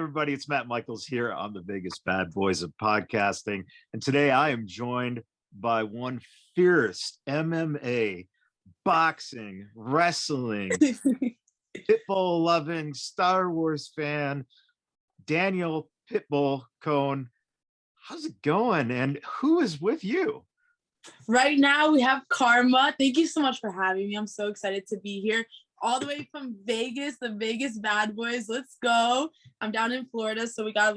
everybody, it's Matt Michaels here on the biggest bad boys of podcasting. And today I am joined by one fierce MMA, boxing, wrestling, Pitbull loving, Star Wars fan, Danielle Pitbull Cone. How's it going? And who is with you? Right now we have Karma. Thank you so much for having me. I'm so excited to be here. All the way from Vegas, the Vegas bad boys. Let's go. I'm down in Florida, so we have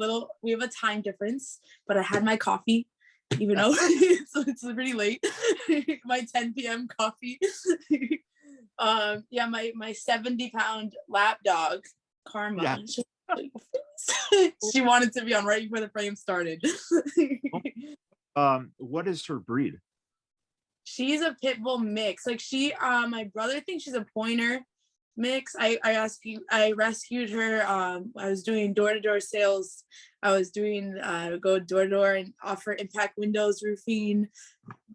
a time difference, but I had my coffee, even though it's pretty late. My 10 p.m. coffee. My 70-pound lap dog, Karma. Yeah. She wanted to be on right before the frame started. What is her breed? She's a pit bull mix. Like my brother thinks she's a pointer mix. I rescued her. I was doing door-to-door sales. I was doing go door-to-door and offer impact windows, roofing,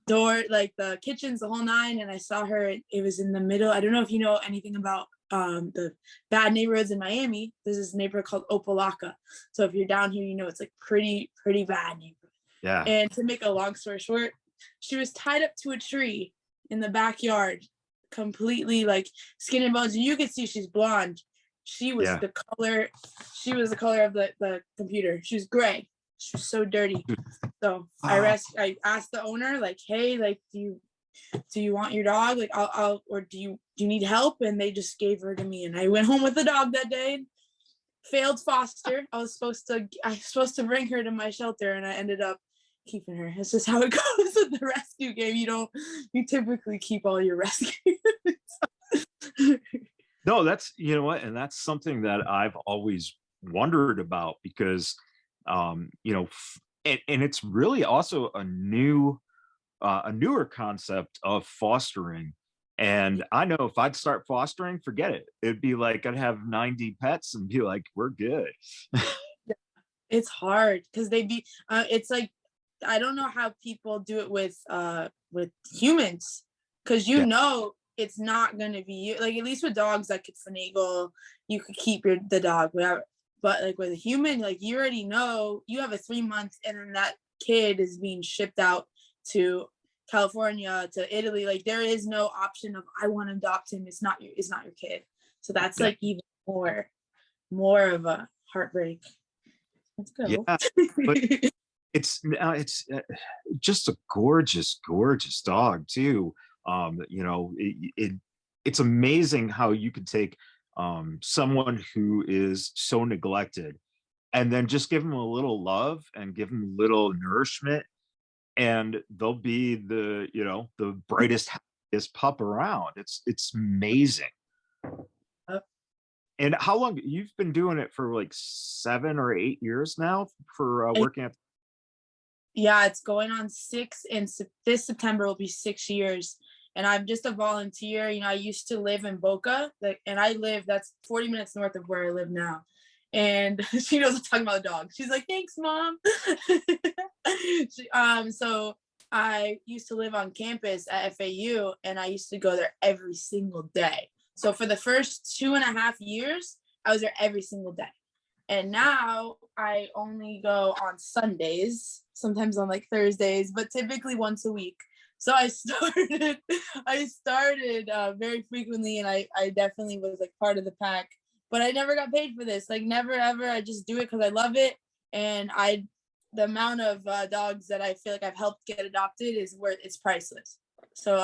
door, like the kitchens, the whole nine. And I saw her. It was in the middle. I don't know if you know anything about the bad neighborhoods in Miami. There's this neighborhood called Opelika. So if you're down here, you know it's like pretty bad neighborhood. Yeah. And to make a long story short, she was tied up to a tree in the backyard, completely like skin and bones. And you could see she's blonde. She was the color. She was the color of the computer. She was gray. She was so dirty. So I asked the owner, like, hey, like, do you want your dog? Like, or do you need help? And they just gave her to me. And I went home with the dog that day. Failed foster. I was supposed to bring her to my shelter, and I ended up keeping her. It's just how it goes with the rescue game. You typically keep all your rescues. No, that's, you know what, and that's something that I've always wondered about, because and it's really also a newer concept of fostering. And I know if I'd start fostering, forget it. It'd be like I'd have 90 pets and be like, we're good. It's hard because it's like, I don't know how people do it with humans, because know it's not going to be you. Like, at least with dogs that could finagle, you could keep the dog, whatever. But like with a human, like, you already know you have a 3 month, and then that kid is being shipped out to California, to Italy. Like, there is no option of, I want to adopt him. It's not your kid. So that's like even more of a heartbreak. Let's go. Yeah, but it's just a gorgeous dog too. It's amazing how you could take someone who is so neglected and then just give them a little love and give them a little nourishment, and they'll be the brightest, happiest pup around. It's amazing. And how long you've been doing it? For like 7 or 8 years now for working at? Yeah, it's going on 6, and this September will be 6 years. And I'm just a volunteer. I used to live in Boca, and that's 40 minutes north of where I live now. And she knows I'm talking about the dog. She's like, thanks, Mom. So I used to live on campus at FAU, and I used to go there every single day. So for the first 2.5 years, I was there every single day. And now I only go on Sundays, sometimes on like Thursdays, but typically once a week. So I started very frequently, and I definitely was like part of the pack, but I never got paid for this. Like, never, ever. I just do it because I love it. And the amount of dogs that I feel like I've helped get adopted it's priceless. So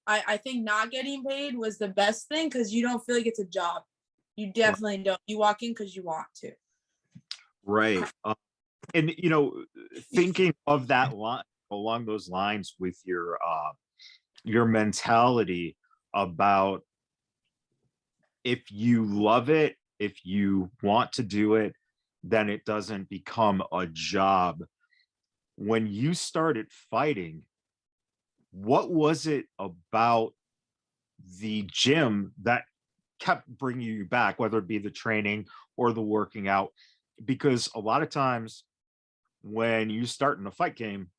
I think not getting paid was the best thing, because you don't feel like it's a job. You definitely don't. You walk in because you want to. Right. And, thinking of that line, along those lines with your mentality about, if you love it, if you want to do it, then it doesn't become a job. When you started fighting, what was it about the gym that kept bringing you back, whether it be the training or the working out? Because a lot of times when you start in a fight game,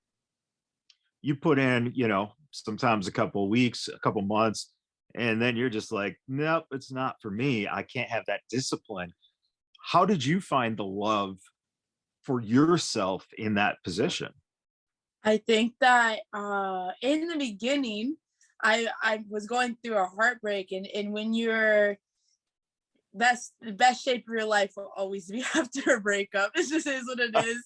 you put in, sometimes a couple of weeks, a couple months, and then you're just like, nope, it's not for me. I can't have that discipline. how did you find the love for yourself in that position? I think that in the beginning, I was going through a heartbreak, and when you're the best shape of your life will always be after a breakup. It just is what it is.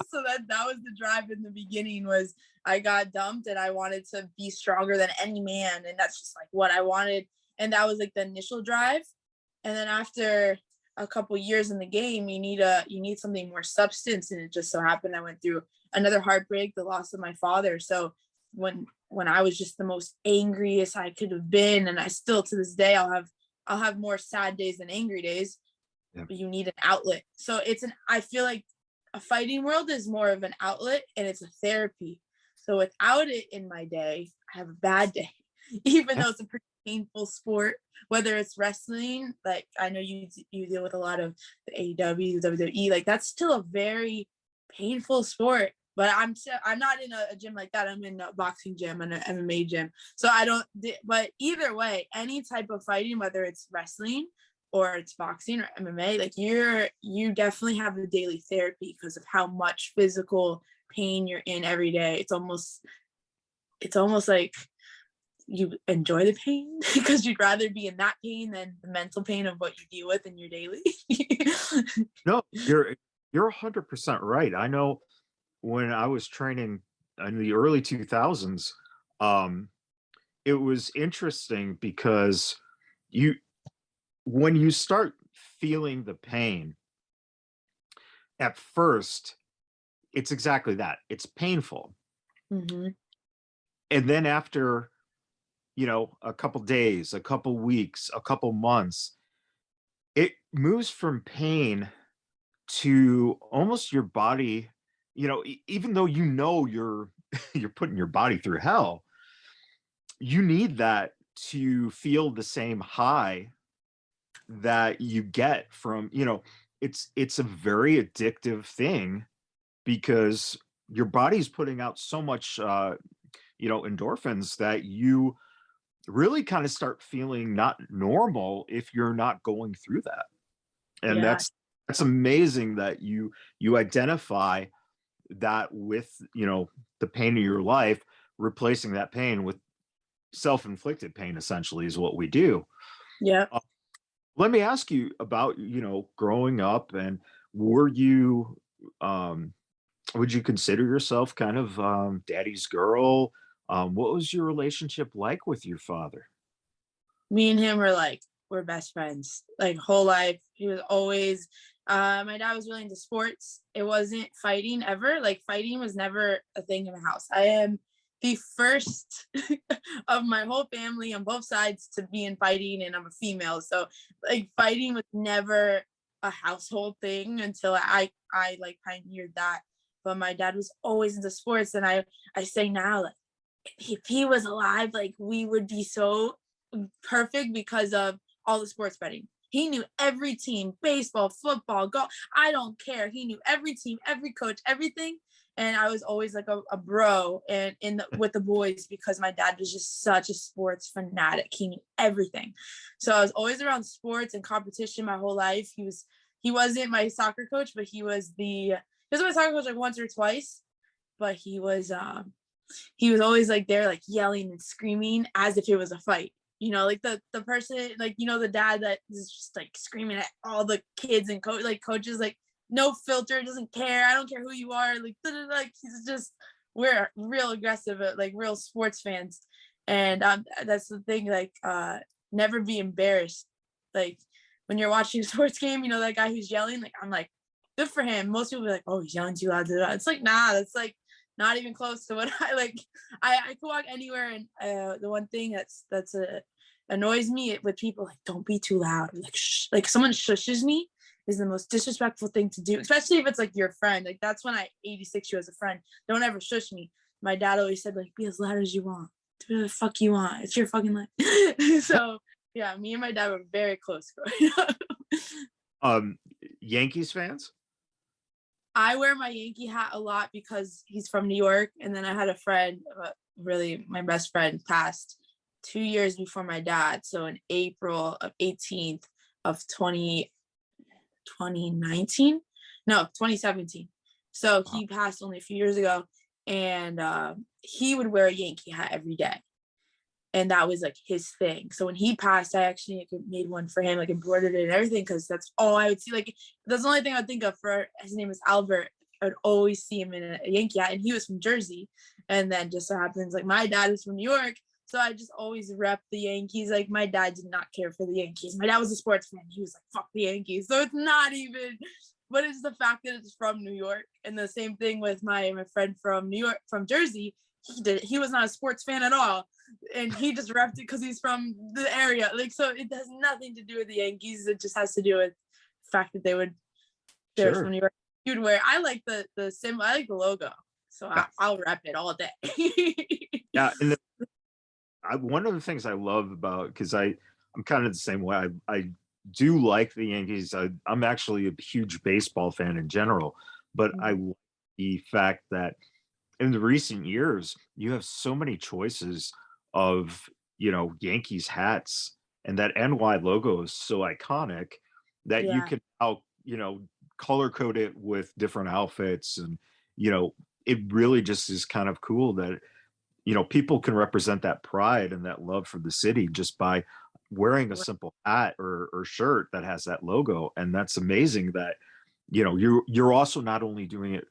So that was the drive in the beginning, was I got dumped and I wanted to be stronger than any man, and that's just like what I wanted. And that was like the initial drive. And then after a couple years in the game, you need something more substance. And it just so happened I went through another heartbreak, the loss of my father. So when I was just the most angriest I could have been, and I still to this day I'll have more sad days than angry days, Yeah. but you need an outlet. So I feel like a fighting world is more of an outlet, and it's a therapy. So without it in my day, I have a bad day, even Yeah. though it's a pretty painful sport, whether it's wrestling, like I know you deal with a lot of the AEW, WWE, like that's still a very painful sport. But I'm not in a gym like that. I'm in a boxing gym and an MMA gym. So I don't. But either way, any type of fighting, whether it's wrestling or it's boxing or MMA, like you definitely have a daily therapy because of how much physical pain you're in every day. It's almost like you enjoy the pain because you'd rather be in that pain than the mental pain of what you deal with in your daily. No, you're 100% right. I know when I was training in the early 2000s, um, it was interesting because you when you start feeling the pain, at first, it's exactly that. It's painful. Hmm. And then after, a couple days, a couple weeks, a couple months, it moves from pain to almost your body, even though you're you're putting your body through hell, you need that to feel the same high that you get from, it's a very addictive thing because your body's putting out so much endorphins that you really kind of start feeling not normal if you're not going through that. And Yeah. that's amazing that you identify that with, the pain of your life, replacing that pain with self-inflicted pain essentially is what we do. Yeah. Uh, Let me ask you about, growing up, and were you um would you consider yourself kind of daddy's girl? What was your relationship like with your father? Me and him we're best friends like whole life. He was always my dad was really into sports. It wasn't fighting ever. Like fighting was never a thing in the house. I am the first of my whole family on both sides to be in fighting, and I'm a female. So like fighting was never a household thing until I like pioneered that. But my dad was always into sports, and I say now, like if he was alive, like we would be so perfect because of all the sports betting. He knew every team, baseball, football, golf. I don't care. He knew every team, every coach, everything. And I was always like a bro and with the boys because my dad was just such a sports fanatic. He knew everything. So I was always around sports and competition my whole life. He wasn't my soccer coach, but he was my soccer coach like once or twice. But he was always like there like yelling and screaming as if it was a fight, like the person, like the dad that is just like screaming at all the kids and coaches, like no filter, doesn't care, I don't care who you are, like like he's just, we're real aggressive, like real sports fans. And that's the thing, like never be embarrassed, like when you're watching a sports game, that guy who's yelling, like I'm like good for him. Most people be like, oh, he's yelling too loud. It's like, nah, that's like not even close to what I like. I could walk anywhere, and the one thing that's annoys me with people, like don't be too loud, like shh. Like someone shushes me is the most disrespectful thing to do, especially if it's like your friend. Like that's when I 86 you as a friend. Don't ever shush me. My dad always said like be as loud as you want. Do whatever the fuck you want. It's your fucking life. So yeah, me and my dad were very close growing up. Um, Yankees fans? I wear my Yankee hat a lot because he's from New York. And then I had a friend, really my best friend, passed 2 years before my dad. So in April of 18th of 20, 2019, no, 2017. So he passed only a few years ago, and he would wear a Yankee hat every day, and that was like his thing. So when he passed, I actually like, made one for him, like embroidered it and everything, because that's all I would see. Like that's the only thing I would think of. For his name is Albert. I would always see him in a Yankee hat, and he was from Jersey. And then just so happens, like my dad is from New York, so I just always rep the Yankees. Like my dad did not care for the Yankees. My dad was a sports fan. He was like, "Fuck the Yankees." So it's not even, but it's the fact that it's from New York. And the same thing with my friend from New York, from Jersey. He was not a sports fan at all, and he just repped it because he's from the area. Like so, it has nothing to do with the Yankees. It just has to do with the fact that they're from New York. You'd wear. I like the symbol. I like the logo, so I'll rep it all day. Yeah, and one of the things I love about, because I'm kind of the same way. I do like the Yankees. I'm actually a huge baseball fan in general, but I like the fact that in the recent years you have so many choices of Yankees hats, and that NY logo is so iconic that you can out color code it with different outfits, and it really just is kind of cool that people can represent that pride and that love for the city just by wearing a simple hat or shirt that has that logo. And that's amazing that you're also not only doing it,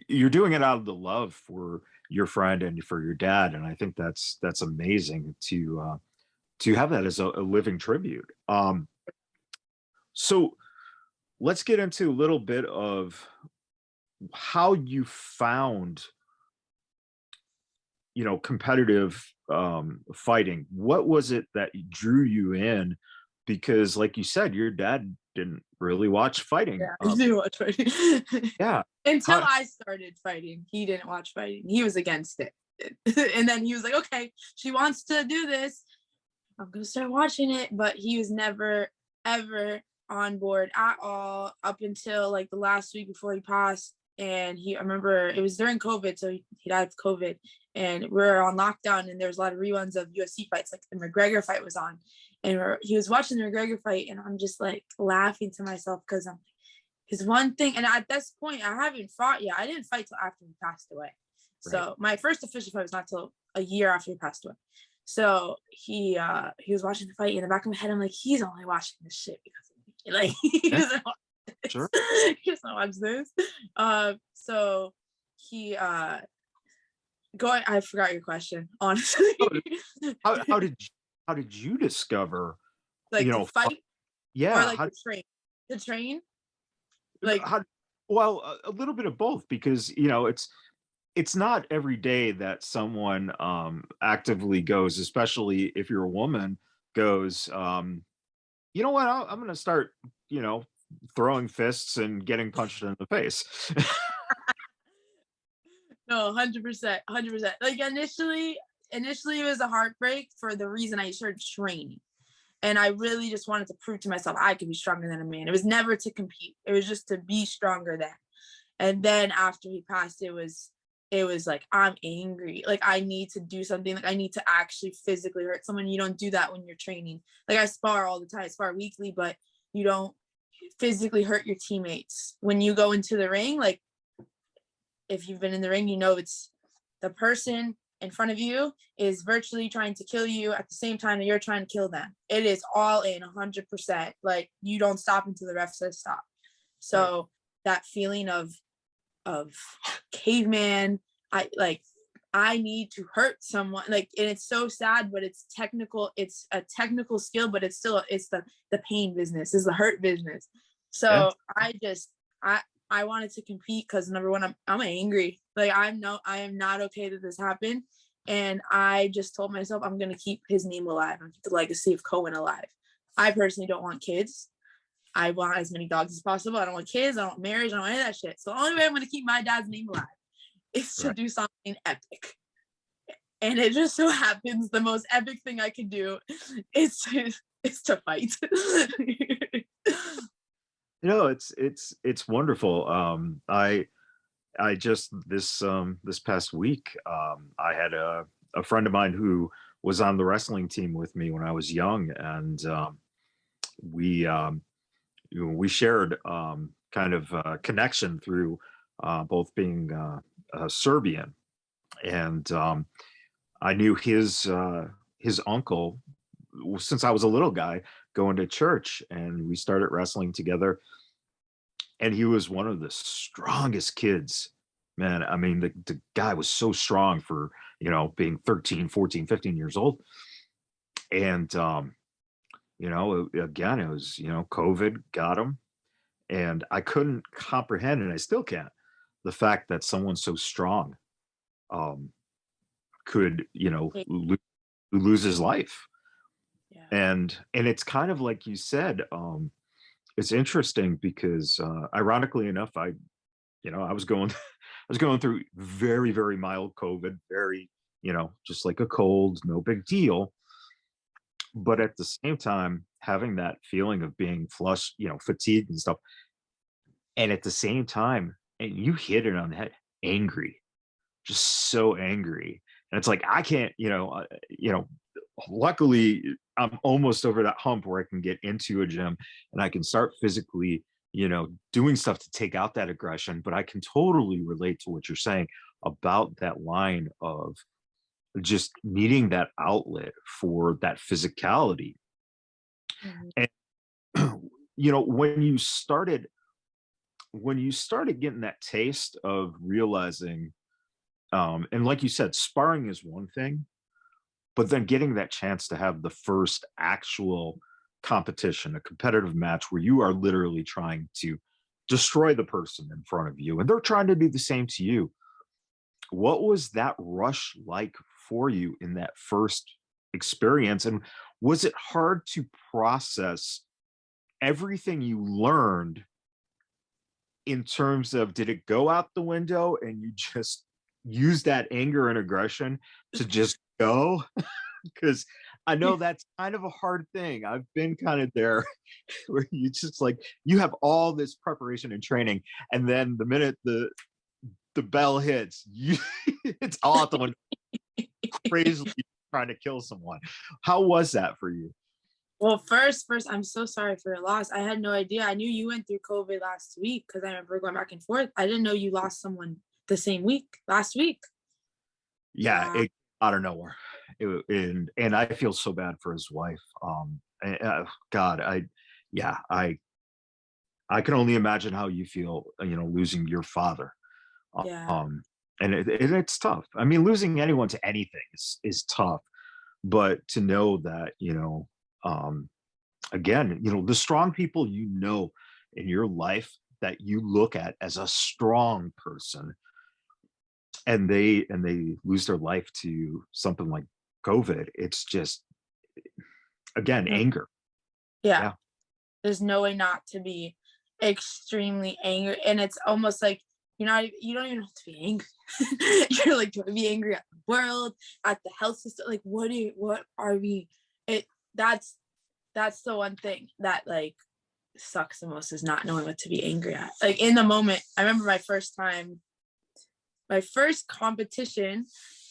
you're doing it out of the love for your friend and for your dad. And I think that's amazing to have that as a living tribute. So let's get into a little bit of how you found competitive fighting. What was it that drew you in? Because like you said, your dad didn't really watch fighting. He didn't watch fighting. Yeah. Until I started fighting, he didn't watch fighting. He was against it. And then he was like, okay, she wants to do this, I'm gonna start watching it. But he was never ever on board at all up until like the last week before he passed. And I remember it was during COVID, so he died of COVID, and we were on lockdown, and there was a lot of reruns of UFC fights, like the McGregor fight was on, and he was watching the McGregor fight, and I'm just like laughing to myself because I'm like, his one thing, and at this point I haven't fought yet. I didn't fight till after he passed away. Right. So my first official fight was not till a year after he passed away. So he was watching the fight. In the back of my head, I'm like, he's only watching this shit because of me. Like he doesn't watch this. Sure. He doesn't watch this. So he I forgot your question, honestly. How did you discover to fight? Yeah. Or like to train? Like a little bit of both, because it's not every day that someone actively goes, especially if you're a woman, goes, you know what, I'm going to start, throwing fists and getting punched in the face. No, 100%. Like initially it was a heartbreak for the reason I started training. And I really just wanted to prove to myself I could be stronger than a man. It was never to compete. It was just to be stronger than. And then after he passed, it was like, I'm angry. Like I need to do something. Like I need to actually physically hurt someone. You don't do that when you're training. Like I spar all the time. I spar weekly, but you don't physically hurt your teammates. When you go into the ring, like if you've been in the ring, it's the person in front of you is virtually trying to kill you at the same time that you're trying to kill them. It is all in 100%. Like you don't stop until the ref says stop. So right. That feeling of caveman, I need to hurt someone, like, and it's so sad, but it's technical. It's a technical skill, but it's still, it's the pain business, is the hurt business. So yeah. I wanted to compete because number one, I'm angry. Like I am not okay that this happened. And I just told myself I'm going to keep his name alive and keep the legacy of Cohen alive. I personally don't want kids. I want as many dogs as possible. I don't want kids. I don't want marriage. I don't want any of that shit. So the only way I'm going to keep my dad's name alive is to do something epic. And it just so happens the most epic thing I could do is to fight. It's wonderful. I just this past week, I had a friend of mine who was on the wrestling team with me when I was young, and we we shared kind of connection through both being Serbian, and I knew his uncle since I was a little guy going to church, and we started wrestling together. And he was one of the strongest kids, man. I mean, the guy was so strong for, being 13, 14, 15 years old. And again, it was, COVID got him, and I couldn't comprehend, and I still can't, the fact that someone so strong um could, lose his life. Yeah. And it's kind of like you said, it's interesting because ironically enough, I was going I was going through very, very mild COVID, very, just like a cold, no big deal. But at the same time, having that feeling of being flushed, fatigued and stuff. And at the same time, and you hit it on the head, angry, just so angry. And it's like, I can't, luckily I'm almost over that hump where I can get into a gym and I can start physically, doing stuff to take out that aggression. But I can totally relate to what you're saying about that line of just needing that outlet for that physicality. Mhm. And when you started getting that taste of realizing, and like you said, sparring is one thing, but then getting that chance to have the first actual competition, a competitive match where you are literally trying to destroy the person in front of you and they're trying to do the same to you. What was that rush like for you in that first experience? And was it hard to process everything you learned, in terms of, did it go out the window and you just use that anger and aggression to just go? Because I know that's kind of a hard thing. I've been kind of there where you just like, you have all this preparation and training, and then the minute the bell hits, it's all out the window, crazily trying to kill someone. How was that for you? Well, first, I'm so sorry for your loss. I had no idea. I knew you went through COVID last week because I remember going back and forth. I didn't know you lost someone the same week, last week. Yeah, Yeah. it out of nowhere. And I feel so bad for his wife. God, yeah, I can only imagine how you feel, losing your father. Yeah. Um, and it's tough. I mean, losing anyone to anything is tough, but to know that, um, again, the strong people, in your life that you look at as a strong person, and they lose their life to something like COVID. It's just, again, Mm, anger. yeah. Yeah. There's no way not to be extremely angry. And it's almost like you don't even have to be angry. You're like, do I be angry at the world, at the health system? Like, what are we? It that's the one thing that like sucks the most, is not knowing what to be angry at. Like in the moment, I remember my first competition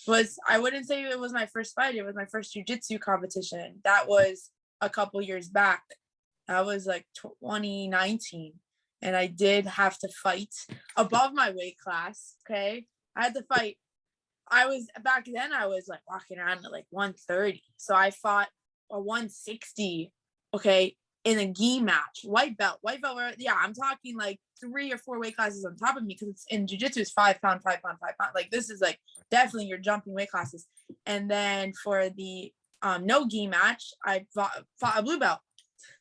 was, I wouldn't say it was my first fight, it was my first jujitsu competition. That was a couple years back. That was like 2019. And I did have to fight above my weight class. Okay. I had to fight. Back then, I was like walking around at like 130. So I fought a 160. Okay. In a gi match, white belt, yeah, I'm talking like 3 or 4 weight classes on top of me, because it's in jiu-jitsu is 5 pound, 5 pound, 5 pound. Like this is like definitely you're jumping weight classes. And then for the no gi match, I fought a blue belt.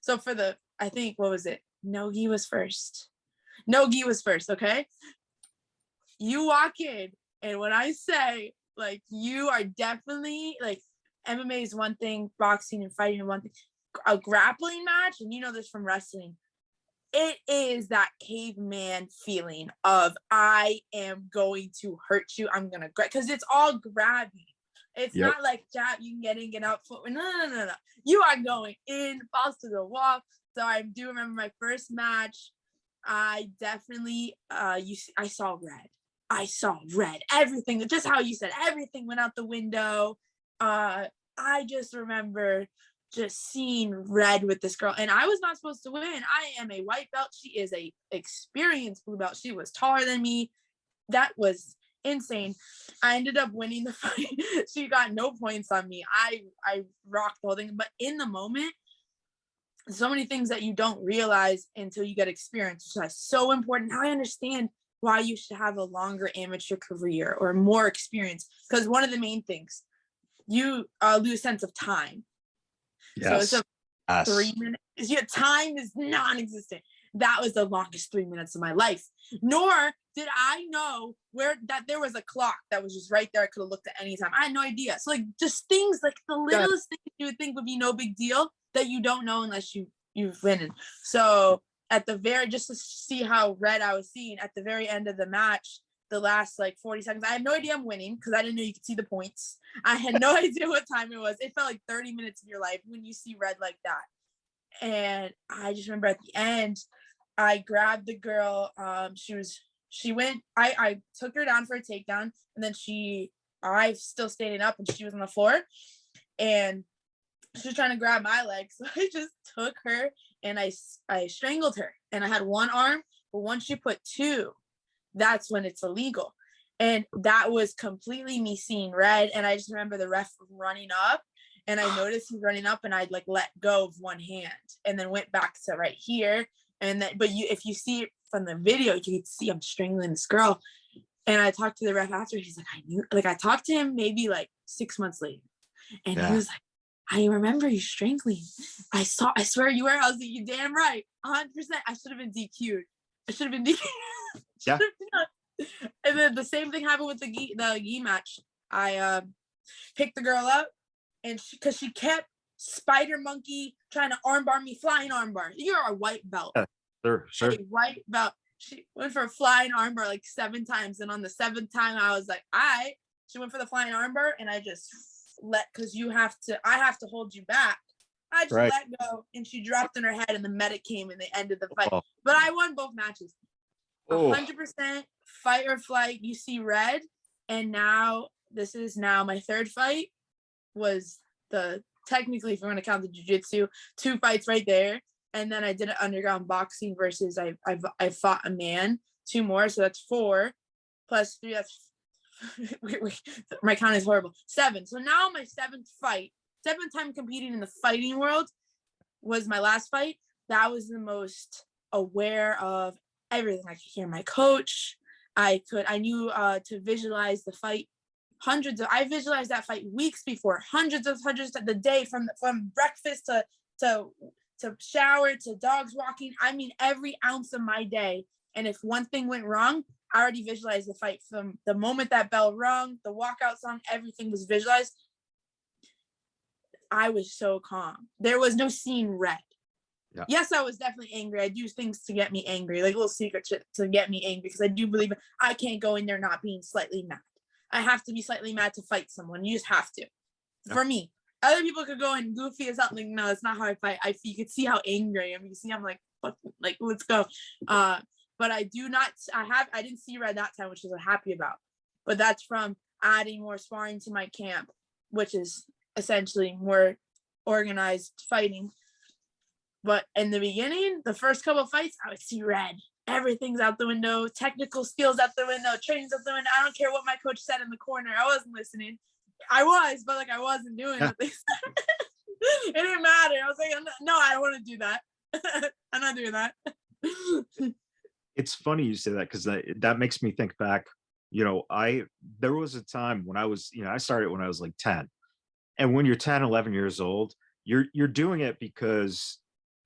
So for the, I think, what was it? No gi was first. No gi was first. Okay. You walk in, and when I say, like, you are definitely like, MMA is one thing, boxing and fighting is one thing. A grappling match, and you know this from wrestling, it is that caveman feeling of, I am going to hurt you. I'm gonna grab, because it's all grabbing. It's Yep. not like jab, you can get in, get out, foot. No. You are going in, falls to the wall. So I do remember my first match. I definitely, I saw red. I saw red. Everything, just how you said, everything went out the window. I just remember just seeing red with this girl, and I was not supposed to win. I am a white belt. She is a experienced blue belt. She was taller than me. That was insane. I ended up winning the fight. She got no points on me. I rocked the whole thing. But in the moment, so many things that you don't realize until you get experience, which is so important. Now I understand why you should have a longer amateur career or more experience, because one of the main things, you lose sense of time. Yes. So it's 3 minutes. Your time is non-existent. That was the longest 3 minutes of my life. Nor did I know that there was a clock that was just right there. I could have looked at any time. I had no idea. So like just things like the littlest things you would think would be no big deal that you don't know unless you've been. So at the just to see how red I was seeing at the very end of the match, the last like 40 seconds, I have no idea I'm winning because I didn't know you could see the points. I had no idea what time it was. It felt like 30 minutes of your life when you see red like that. And I just remember at the end, I grabbed the girl. She went, I took her down for a takedown, and then I still standing up and she was on the floor, and she was trying to grab my leg. So I just took her and I strangled her, and I had one arm, but once you put two, that's when it's illegal. And that was completely me seeing red. And I just remember the ref running up, and I noticed he's running up, and I'd like let go of one hand and then went back to right here. And then, but if you see it from the video, you can see I'm strangling this girl. And I talked to the ref after. He's like, I talked to him maybe like 6 months later, and he was like, I remember you strangling. I swear you were. I was like, you damn right, 100%. I should have been DQ'd. Yeah. And then the same thing happened with the gi match. I picked the girl up, and because she kept spider monkey trying to armbar me, flying armbar. You're a white belt. Sure. A white belt. She went for a flying armbar like 7 times, and on the 7th time, I was like, she went for the flying armbar, and I just because I have to hold you back. I just let go, and she dropped on her head, and the medic came, and they ended the fight. But I won both matches. 100% fight or flight. You see red, and this is my 3rd fight. Was technically, if you want to count the jiu-jitsu, 2 fights right there, and then I did an underground boxing versus I fought a man, 2 more, so that's 4 plus 3. That's my count is horrible. 7. So now my 7th fight, 7th time competing in the fighting world, was my last fight. That was the most aware of everything. I could hear my coach. I knew to visualize the fight. I visualized that fight weeks before, hundreds of the day, from breakfast to shower to dogs walking. I mean, every ounce of my day. And if one thing went wrong, I already visualized the fight from the moment that bell rung, the walkout song, everything was visualized. I was so calm. There was no seeing red. Yeah. Yes, I was definitely angry. I do things to get me angry, like little secret shit to get me angry, because I do believe I can't go in there not being slightly mad. I have to be slightly mad to fight someone. You just have to. Yeah. For me. Other people could go in goofy or something. No, that's not how I fight. You could see how angry I am. You see I'm like, let's go. But I didn't see red that time, which I was happy about. But that's from adding more sparring to my camp, which is essentially more organized fighting. But in the beginning, the first couple of fights, I would see red. Everything's out the window. Technical skills out the window. Training's out the window. I don't care what my coach said in the corner. I wasn't listening. I was, but I wasn't doing what they said. It didn't matter. I was like, no, I don't want to do that. I'm not doing that. It's funny you say that, because that makes me think back. There was a time when I was, I started when I was like 10. And when you're 10, 11 years old, you're doing it because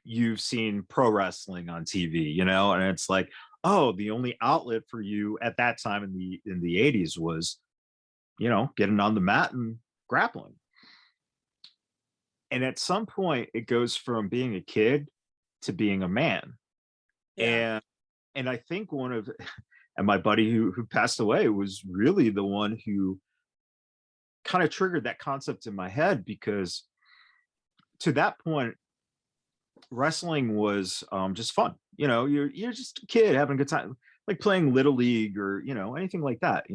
you've seen pro wrestling on TV, and it's like, oh, the only outlet for you at that time in the 80s was, getting on the mat and grappling. And at some point it goes from being a kid to being a man. Yeah. And I think and my buddy who passed away was really the one who kind of triggered that concept in my head, because to that point, wrestling was just fun. You're just a kid having a good time, like playing Little League or, anything like that,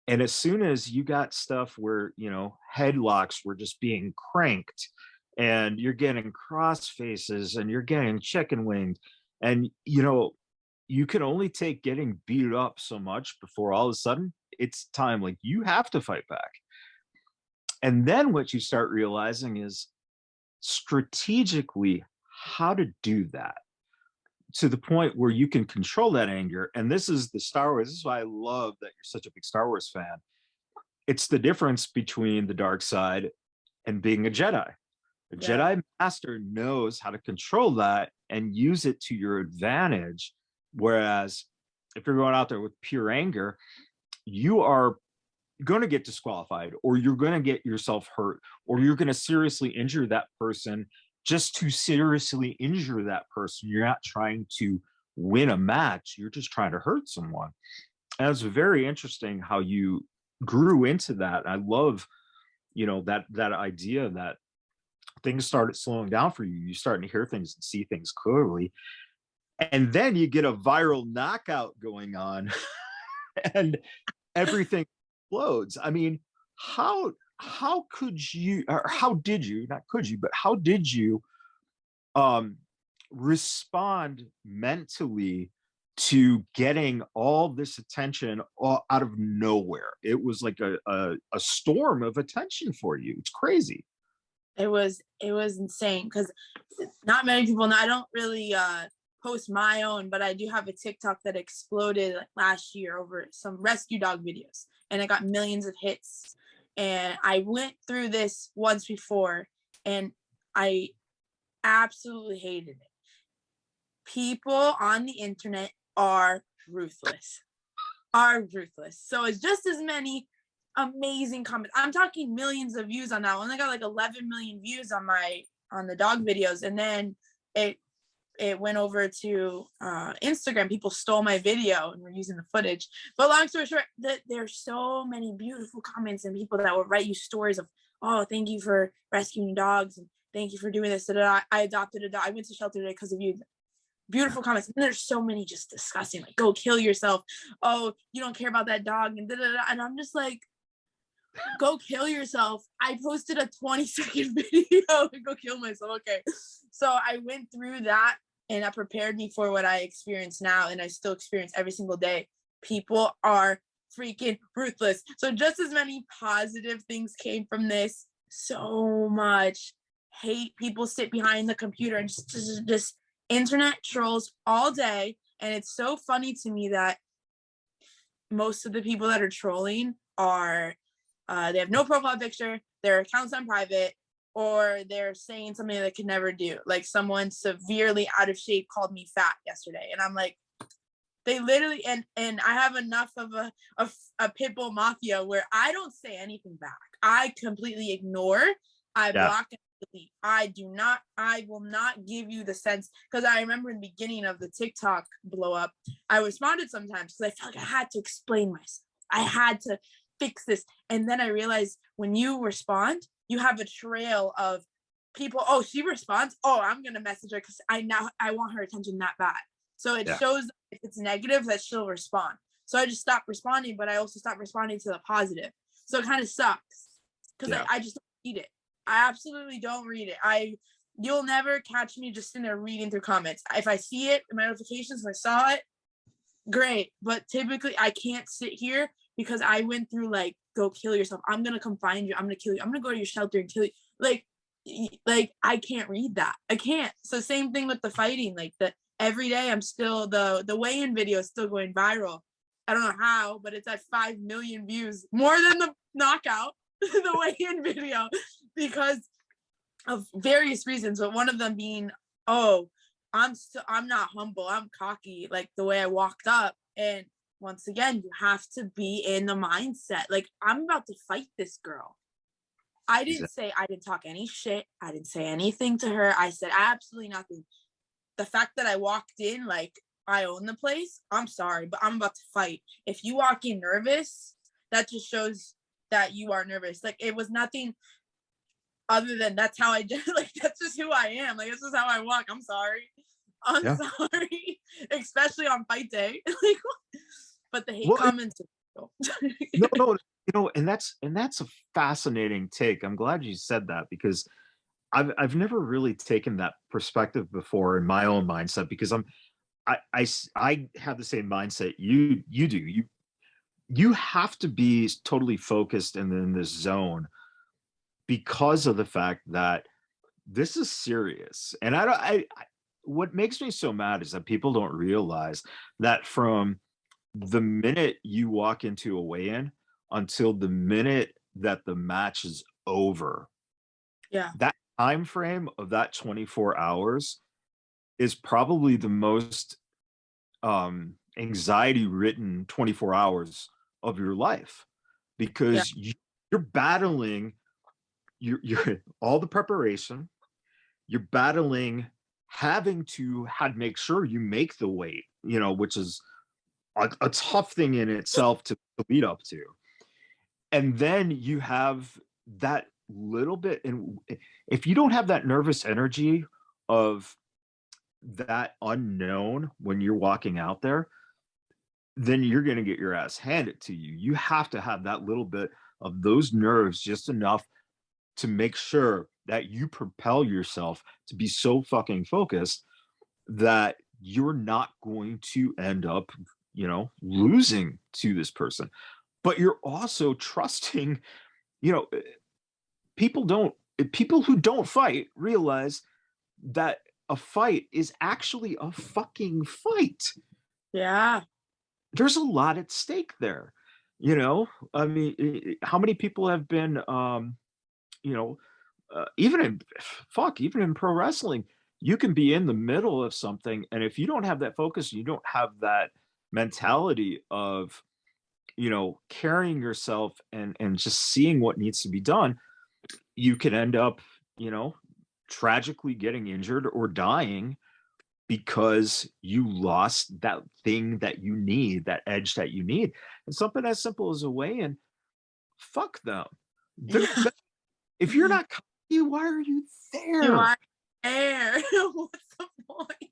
And as soon as you got stuff where, headlocks were just being cranked and you're getting cross faces and you're getting chicken winged, and, you can only take getting beat up so much before all of a sudden it's time. Like you have to fight back. And then what you start realizing is strategically how to do that to the point where you can control that anger. And this is the Star Wars. This is why I love that you're such a big Star Wars fan. It's the difference between the dark side and being a Jedi. A Yeah. Jedi master knows how to control that and use it to your advantage. Whereas if you're going out there with pure anger, you are going to get disqualified, or you're going to get yourself hurt, or you're going to seriously injure that person just to seriously injure that person. You're not trying to win a match, you're just trying to hurt someone. And it's very interesting how you grew into that. I love, that idea that things started slowing down for you. You're starting to hear things and see things clearly. And then you get a viral knockout going on and everything explodes. I mean, how could you, or how did you, not could you, but how did you um respond mentally to getting all this attention out of nowhere? It was like a storm of attention for you. It's crazy. It was insane because not many people know. I don't really post my own, but I do have a TikTok that exploded like last year over some rescue dog videos, and it got millions of hits. And I went through this once before, and I absolutely hated it. People on the internet are ruthless, So it's just as many amazing comments. I'm talking millions of views on that one. I got like 11 million views on the dog videos, and then it went over to Instagram. People stole my video and were using the footage. But long story short, there's so many beautiful comments and people that will write you stories of, oh, thank you for rescuing dogs and thank you for doing this. I adopted a dog. I went to shelter today because of you. Beautiful comments. And there's so many just disgusting, like, go kill yourself. Oh, you don't care about that dog. And and I'm just like, go kill yourself. I posted a 20-second video to go kill myself. Okay. So I went through that, and that prepared me for what I experience now, and I still experience every single day. People are freaking ruthless. So just as many positive things came from this, so much hate. People sit behind the computer and just internet trolls all day. And it's so funny to me that most of the people that are trolling are they have no profile picture, their accounts on private, or they're saying something they could never do. Like someone severely out of shape called me fat yesterday, and I'm like, they literally, and I have enough of a pitbull mafia where I don't say anything back. I completely ignore. I block and delete. I will not give you the sense, because I remember in the beginning of the TikTok blow up, I responded sometimes because I felt like I had to explain myself. I had to fix this. And then I realized when you respond, you have a trail of people. Oh, she responds. Oh, I'm going to message her because I want her attention that bad. So it shows if it's negative that she'll respond. So I just stopped responding, but I also stopped responding to the positive. So it kind of sucks because I just don't read it. I absolutely don't read it. You'll never catch me just in there reading through comments. If I see it in my notifications, if I saw it, great. But typically I can't sit here because I went through like, go kill yourself. I'm going to come find you. I'm going to kill you. I'm going to go to your shelter and kill you. Like I can't read that. I can't. So same thing with the fighting, like every day I'm still, the weigh-in video is still going viral. I don't know how, but it's at 5 million views, more than the knockout, the weigh-in video, because of various reasons. But one of them being, oh, I'm not humble. I'm cocky. Like the way I walked up. And once again, you have to be in the mindset. Like, I'm about to fight this girl. I didn't talk any shit. I didn't say anything to her. I said absolutely nothing. The fact that I walked in like I own the place, I'm sorry, but I'm about to fight. If you walk in nervous, that just shows that you are nervous. Like, it was nothing other than that's how I did. Like, that's just who I am. Like, this is how I walk. I'm sorry. Sorry, especially on fight day. Like, but the hate comments. though. No, no, and that's a fascinating take. I'm glad you said that because I've never really taken that perspective before in my own mindset because I have the same mindset you do. You have to be totally focused and in this zone because of the fact that this is serious. And I don't I what makes me so mad is that people don't realize that from the minute you walk into a weigh-in until the minute that the match is over, Yeah. that time frame of that 24 hours is probably the most anxiety ridden 24 hours of your life Yeah. because you're battling you're all the preparation, you're battling having to had make sure you make the weight, which is a tough thing in itself to lead up to. And then you have that little bit, and if you don't have that nervous energy of that unknown when you're walking out there, then you're going to get your ass handed to you. You have to have that little bit of those nerves, just enough to make sure that you propel yourself to be so fucking focused that you're not going to end up, losing to this person. But you're also trusting, you know, people who don't fight realize that a fight is actually a fucking fight. Yeah. There's a lot at stake there. I mean, how many people have been, you know, even in even in pro wrestling, you can be in the middle of something, and if you don't have that focus, you don't have that mentality of, carrying yourself and just seeing what needs to be done, you could end up, you know, tragically getting injured or dying because you lost that thing that you need, that edge that you need. And something as simple as a weigh-in, fuck them. They're Yeah. if you're not cocky, why are you You there? are there. What's the point?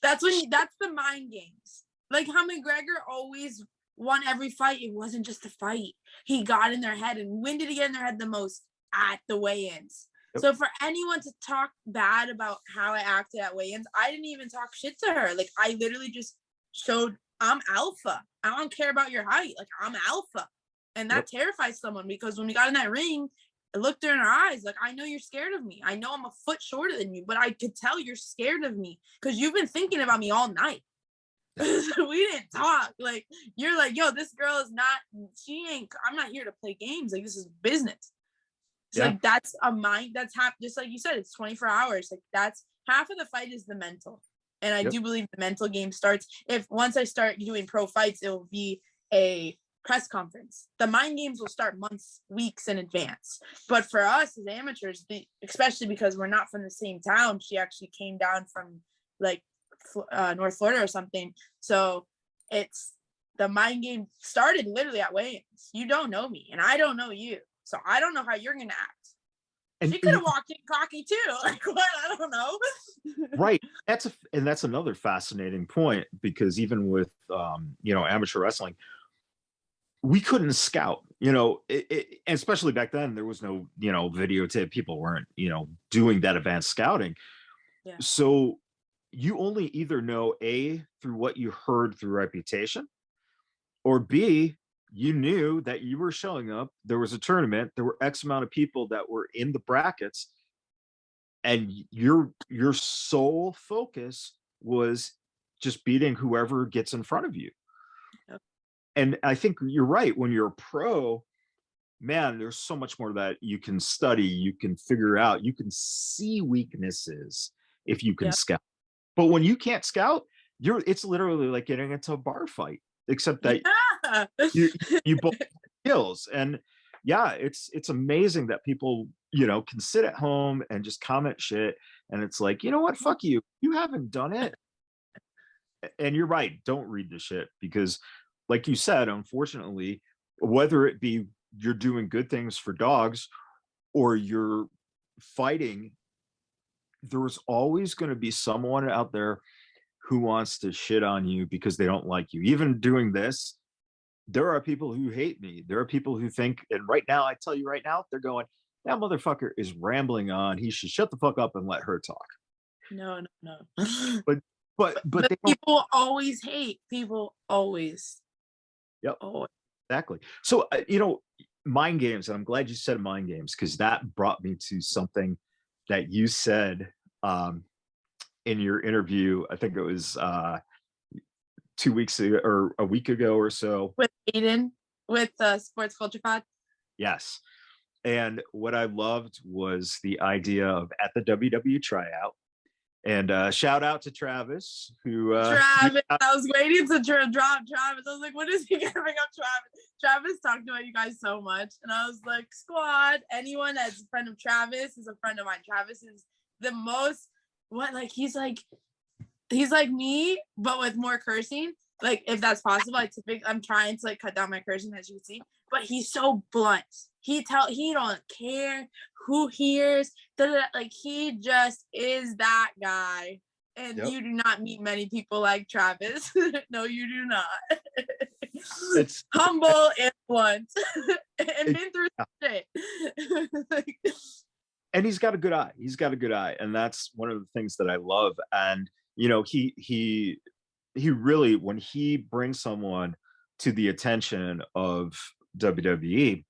That's the mind games. Like how McGregor always won every fight. It wasn't just a fight. He got in their head. And when did he get in their head the most? At the weigh-ins. Yep. So for anyone to talk bad about how I acted at weigh-ins, I didn't even talk shit to her. Like I literally just showed I'm alpha. I don't care about your height. Like I'm alpha. And that terrifies someone because when we got in that ring, I looked her in her eyes. Like, I know you're scared of me. I know I'm a foot shorter than you, but I could tell you're scared of me because you've been thinking about me all night. So we didn't talk. Like, you're like, yo, this girl is not, I'm not here to play games. Like, this is business. So like that's a mind that's just like you said, it's 24 hours. Like that's half of the fight is the mental. And I do believe the mental game starts if once I start doing pro fights, it will be a press conference. The mind games will start months, weeks in advance. But for us as amateurs, especially because we're not from the same town, she actually came down from like North Florida or something. So it's the mind game started literally at weigh-ins. You don't know me and I don't know you. So I don't know how you're going to act. And she could have walked in cocky too. Like what? I don't know. Right. That's another fascinating point because even with amateur wrestling, we couldn't scout. Especially back then, there was no videotape. People weren't doing that advanced scouting. Yeah. So you only either know A, through what you heard through reputation, or B, you knew that you were showing up. There was a tournament. There were X amount of people that were in the brackets, and your sole focus was just beating whoever gets in front of you. Yep. And I think you're right. When you're a pro, man, there's so much more that you can study, you can figure out, you can see weaknesses if you can scout. But when you can't scout, it's literally like getting into a bar fight, except that you both have skills. And it's amazing that people can sit at home and just comment shit, and it's like, you know what, fuck you, you haven't done it. And you're right, don't read the shit, because like you said, unfortunately, whether it be you're doing good things for dogs or you're fighting, there's always going to be someone out there who wants to shit on you because they don't like you. Even doing this, there are people who hate me. There are people who think, and right now, I tell you right now, they're going, that motherfucker is rambling on. He should shut the fuck up and let her talk. No, no, no. But But they don't. people always hate. People always. Yep, Always. exactly. So mind games, and I'm glad you said mind games, because that brought me to something that you said in your interview. I think it was 2 weeks ago or a week ago or so. With Aiden, with the Sports Culture Pod. Yes. And what I loved was the idea of at the WWE tryout. And shout out to Travis, who Travis, I was waiting to drop Travis. I was like, when is he gonna bring up Travis? Travis talked about you guys so much. And I was like, squad, anyone that's a friend of Travis is a friend of mine. Travis is the most he's like me, but with more cursing. Like, if that's possible, I'm trying to cut down my cursing, as you can see. But he's so blunt. He don't care who hears. Like, he just is that guy. And Yep. you do not meet many people like Travis. No, you do not. It's humble and blunt, and been through shit. And he's got a good eye. He's got a good eye, and that's one of the things that I love. And he really, when he brings someone to the attention of WWE,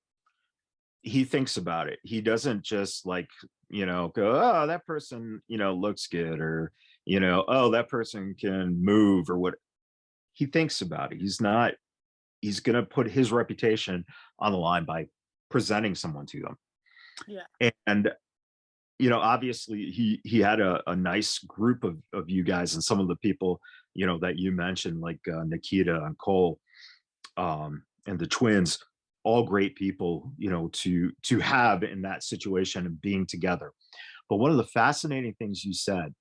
he thinks about it. He doesn't just go, oh, that person, looks good, or, oh, that person can move, or what. He thinks about it. He's going to put his reputation on the line by presenting someone to them. Yeah. And, obviously he had a nice group of you guys, and some of the people, that you mentioned, like Nikita and Cole, and the twins, all great people, to have in that situation and being together. But one of the fascinating things you said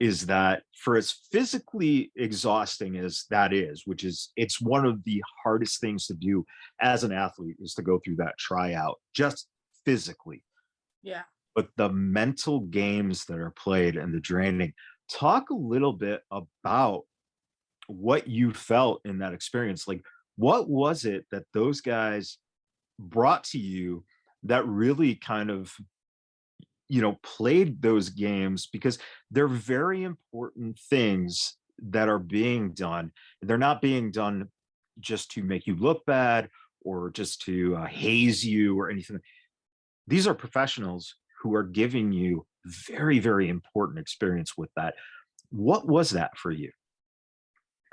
is that for as physically exhausting as that is, which is, it's one of the hardest things to do as an athlete, is to go through that tryout, just physically. Yeah. But the mental games that are played and the draining. Talk a little bit about what you felt in that experience. Like, what was it that those guys brought to you that really kind of, played those games? Because they're very important things that are being done. They're not being done just to make you look bad or just to haze you or anything. These are professionals who are giving you very, very important experience with that. What was that for you?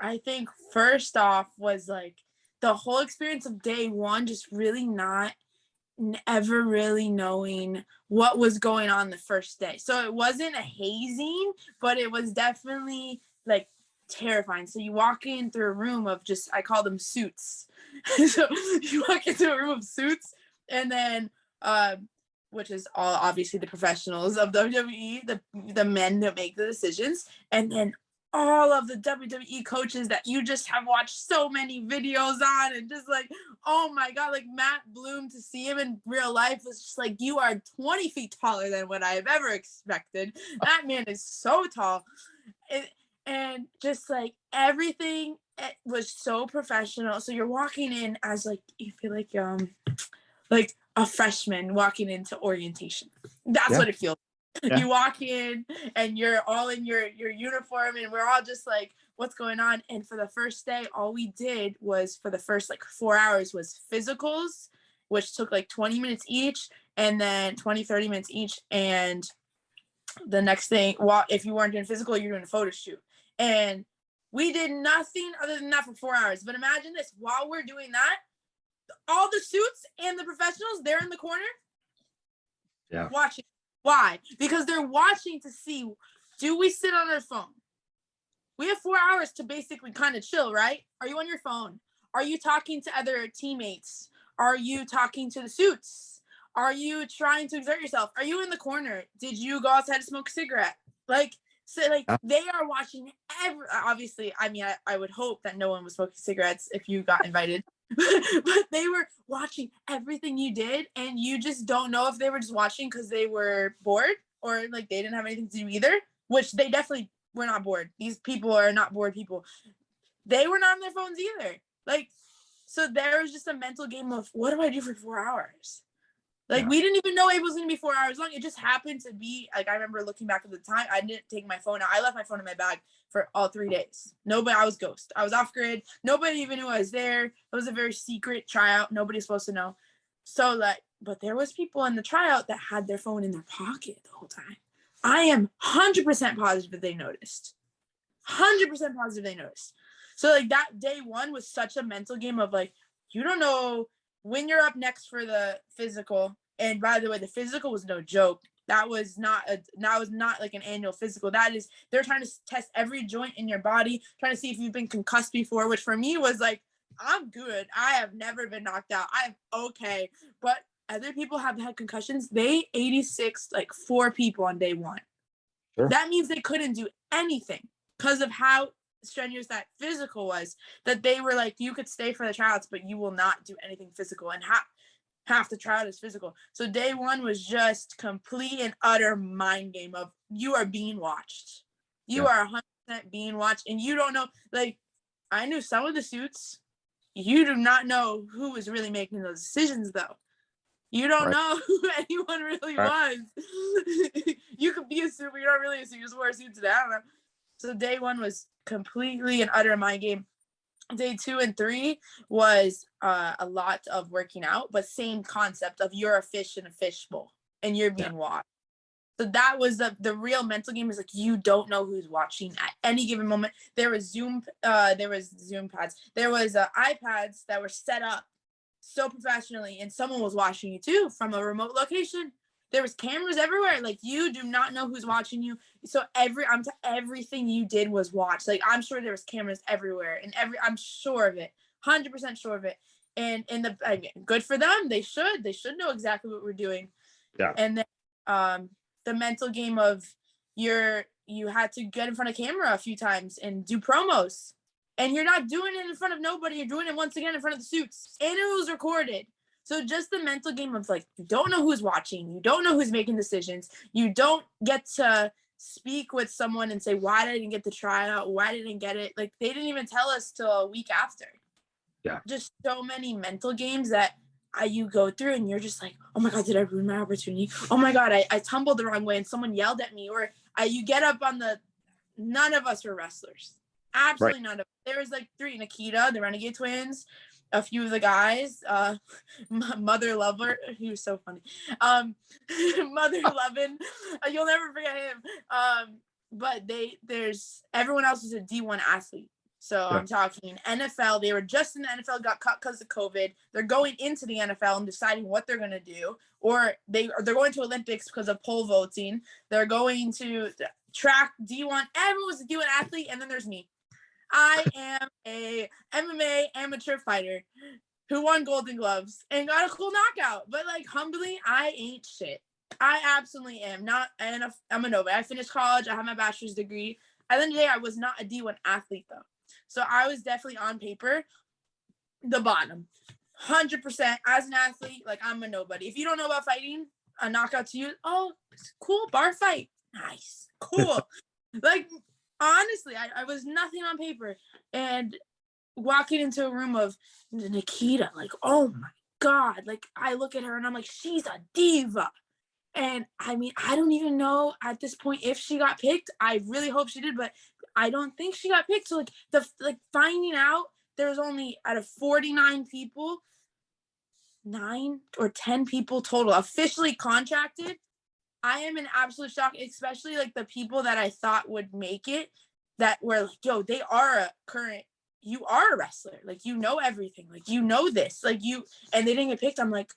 I think first off was the whole experience of day one, just really not ever really knowing what was going on the first day. So it wasn't a hazing, but it was definitely terrifying. So you walk in through a room of I call them suits. So you walk into a room of suits, and then which is all obviously the professionals of WWE, the men that make the decisions, and then all of the WWE coaches that you just have watched so many videos on, and just oh my God, Matt Bloom, to see him in real life was just you are 20 feet taller than what I have ever expected. That man is so tall. And just everything, it was so professional. So you're walking in as you feel like a freshman walking into orientation. That's what it feels like. Yeah. You walk in and you're all in your uniform, and we're all just what's going on? And for the first day, all we did was, for the first 4 hours, was physicals, which took 20 minutes each, and then 20-30 minutes each. And the next thing, if you weren't doing physical, you're doing a photo shoot. And we did nothing other than that for 4 hours. But imagine this, while we're doing that, all the suits and the professionals, they're in the corner, watching. Why? Because they're watching to see, do we sit on our phone? We have 4 hours to basically kind of chill, right? Are you on your phone? Are you talking to other teammates? Are you talking to the suits? Are you trying to exert yourself? Are you in the corner? Did you go outside to smoke a cigarette? They are watching obviously, I mean, I would hope that no one was smoking cigarettes if you got invited. But they were watching everything you did, and you just don't know if they were just watching because they were bored, or they didn't have anything to do either, which they definitely we're not bored. These people are not bored people. They were not on their phones either. Like, so there was just a mental game of, what do I do for 4 hours? Like, we didn't even know it was going to be 4 hours long. It just happened to be, like, I remember looking back at the time, I didn't take my phone out. I left my phone in my bag for all 3 days. Nobody, I was ghost. I was off grid. Nobody even knew I was there. It was a very secret tryout. Nobody's supposed to know. So, like, but there was people in the tryout that had their phone in their pocket the whole time. I am 100% positive that they noticed. 100% positive they noticed. So, like, that day one was such a mental game of, like, you don't know when you're up next for the physical. And by the way, the physical was no joke. That was not like an annual physical. That is, they're trying to test every joint in your body, trying to see if you've been concussed before, which for me was like, I'm good. I have never been knocked out. I'm okay. But other people have had concussions. They 86, like 4 people on day one. Sure. That means they couldn't do anything because of how strenuous that physical was, that they were like, you could stay for the tryouts, but you will not do anything physical. And half the tryout is physical. So day one was just complete and utter mind game of, you are being watched. You are 100% being watched. And you don't know, like, I knew some of the suits. You do not know who was really making those decisions, though. You don't know who anyone really was. You could be a suit, but you're not really a suit. You just wear a suit today. I don't know. So day one was completely an utter mind game. Day 2 and 3 was a lot of working out, but same concept of, you're a fish in a fishbowl and you're being watched. So that was the real mental game, is like, you don't know who's watching at any given moment. There was Zoom pads. There was iPads that were set up so professionally, and someone was watching you too from a remote location. There was cameras everywhere. Like, you do not know who's watching you. So everything you did was watched. Like, I'm sure there was cameras everywhere, and I'm sure of it, 100% sure of it. And good for them. They should know exactly what we're doing. Yeah. And then the mental game of, you had to get in front of camera a few times and do promos, and you're not doing it in front of nobody. You're doing it once again in front of the suits, and it was recorded. So just the mental game of, like, you don't know who's watching. You don't know who's making decisions. You don't get to speak with someone and say, why did I didn't get the tryout? Why didn't I get it? Like, they didn't even tell us till a week after. Yeah. Just so many mental games that you go through, and you're just like, oh my God, did I ruin my opportunity? Oh my God, I tumbled the wrong way and someone yelled at me. Or you get up on none of us were wrestlers. Absolutely none of us. There was like 3, Nikita, the Renegade Twins, a few of the guys, Mother Lover, he was so funny. Mother Lovin, you'll never forget him. But there's everyone else is a D1 athlete. So I'm talking NFL. They were just in the NFL, got cut because of COVID. They're going into the NFL and deciding what they're gonna do, or they're going to Olympics because of poll voting. They're going to track D1. Everyone's a D1 athlete, and then there's me. I am a MMA amateur fighter who won Golden Gloves and got a cool knockout. But, like, humbly, I ain't shit. I absolutely am not. I'm a nobody. I finished college. I have my bachelor's degree. At the end of the day, I was not a D1 athlete, though. So I was definitely, on paper, the bottom. 100% as an athlete, like, I'm a nobody. If you don't know about fighting, a knockout to you, oh, cool, bar fight. Nice. Cool. Like, honestly, I was nothing on paper. And walking into a room of Nikita, like, oh my God. Like, I look at her and I'm like, she's a diva. And I mean, I don't even know at this point if she got picked. I really hope she did, but I don't think she got picked. So like finding out there was only, out of 49 people, 9 or 10 people total officially contracted. I am in absolute shock, especially like the people that I thought would make it, that were like, yo, they are you are a wrestler. Like, you know everything. Like, you know this. Like, and they didn't get picked. I'm like,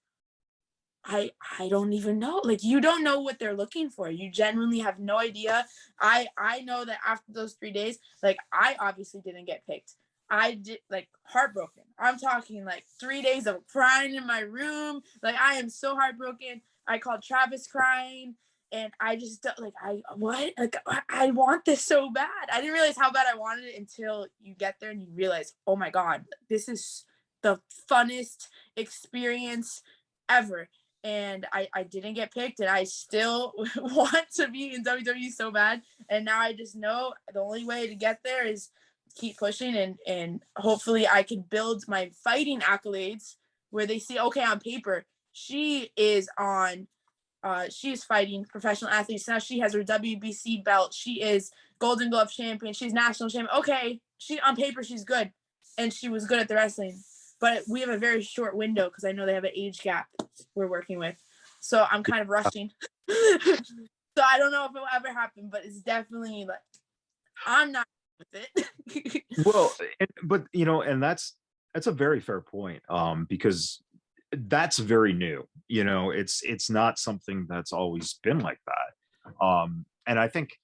I don't even know. Like, you don't know what they're looking for. You genuinely have no idea. I know that after those 3 days, like, I obviously didn't get picked. I did, like, heartbroken. I'm talking like 3 days of crying in my room. Like, I am so heartbroken. I called Travis crying, and I just like, I want this so bad. I didn't realize how bad I wanted it until you get there and you realize, oh my God, this is the funnest experience ever. and I didn't get picked, and I still want to be in WWE so bad. And now I just know the only way to get there is keep pushing, and hopefully I can build my fighting accolades where they see, okay, on paper she is on she's fighting professional athletes now. She has her WBC belt. She is Golden Glove champion. She's national champion. Okay, she on paper she's good, and she was good at the wrestling. But we have a very short window because I know they have an age gap we're working with. So I'm kind of rushing. So I don't know if it will ever happen, but it's definitely like I'm not with it. Well, but and that's a very fair point, because that's very new. It's not something that's always been like that. And I think,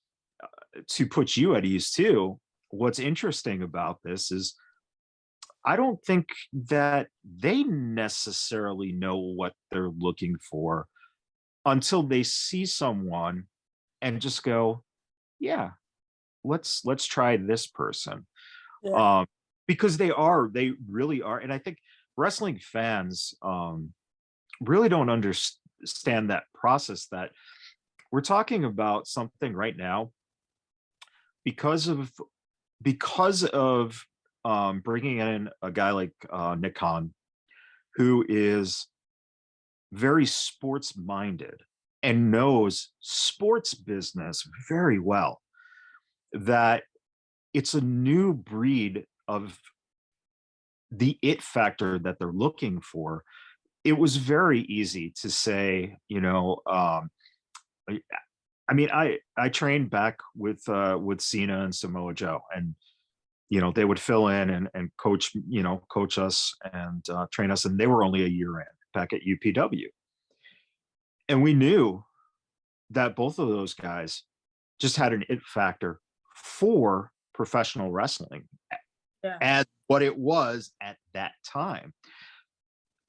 to put you at ease too, what's interesting about this is I don't think that they necessarily know what they're looking for until they see someone and just go, yeah, let's try this person. Yeah. Because they really are. And I think wrestling fans really don't understand that process, that we're talking about something right now because of bringing in a guy like Nick Khan, who is very sports minded and knows sports business very well, that it's a new breed of the it factor that they're looking for. It was very easy to say, I mean, I trained back with Cena and Samoa Joe, and they would fill in and coach us and train us, and they were only a year in back at UPW, and we knew that both of those guys just had an it factor for professional wrestling, Yeah. as what it was at that time.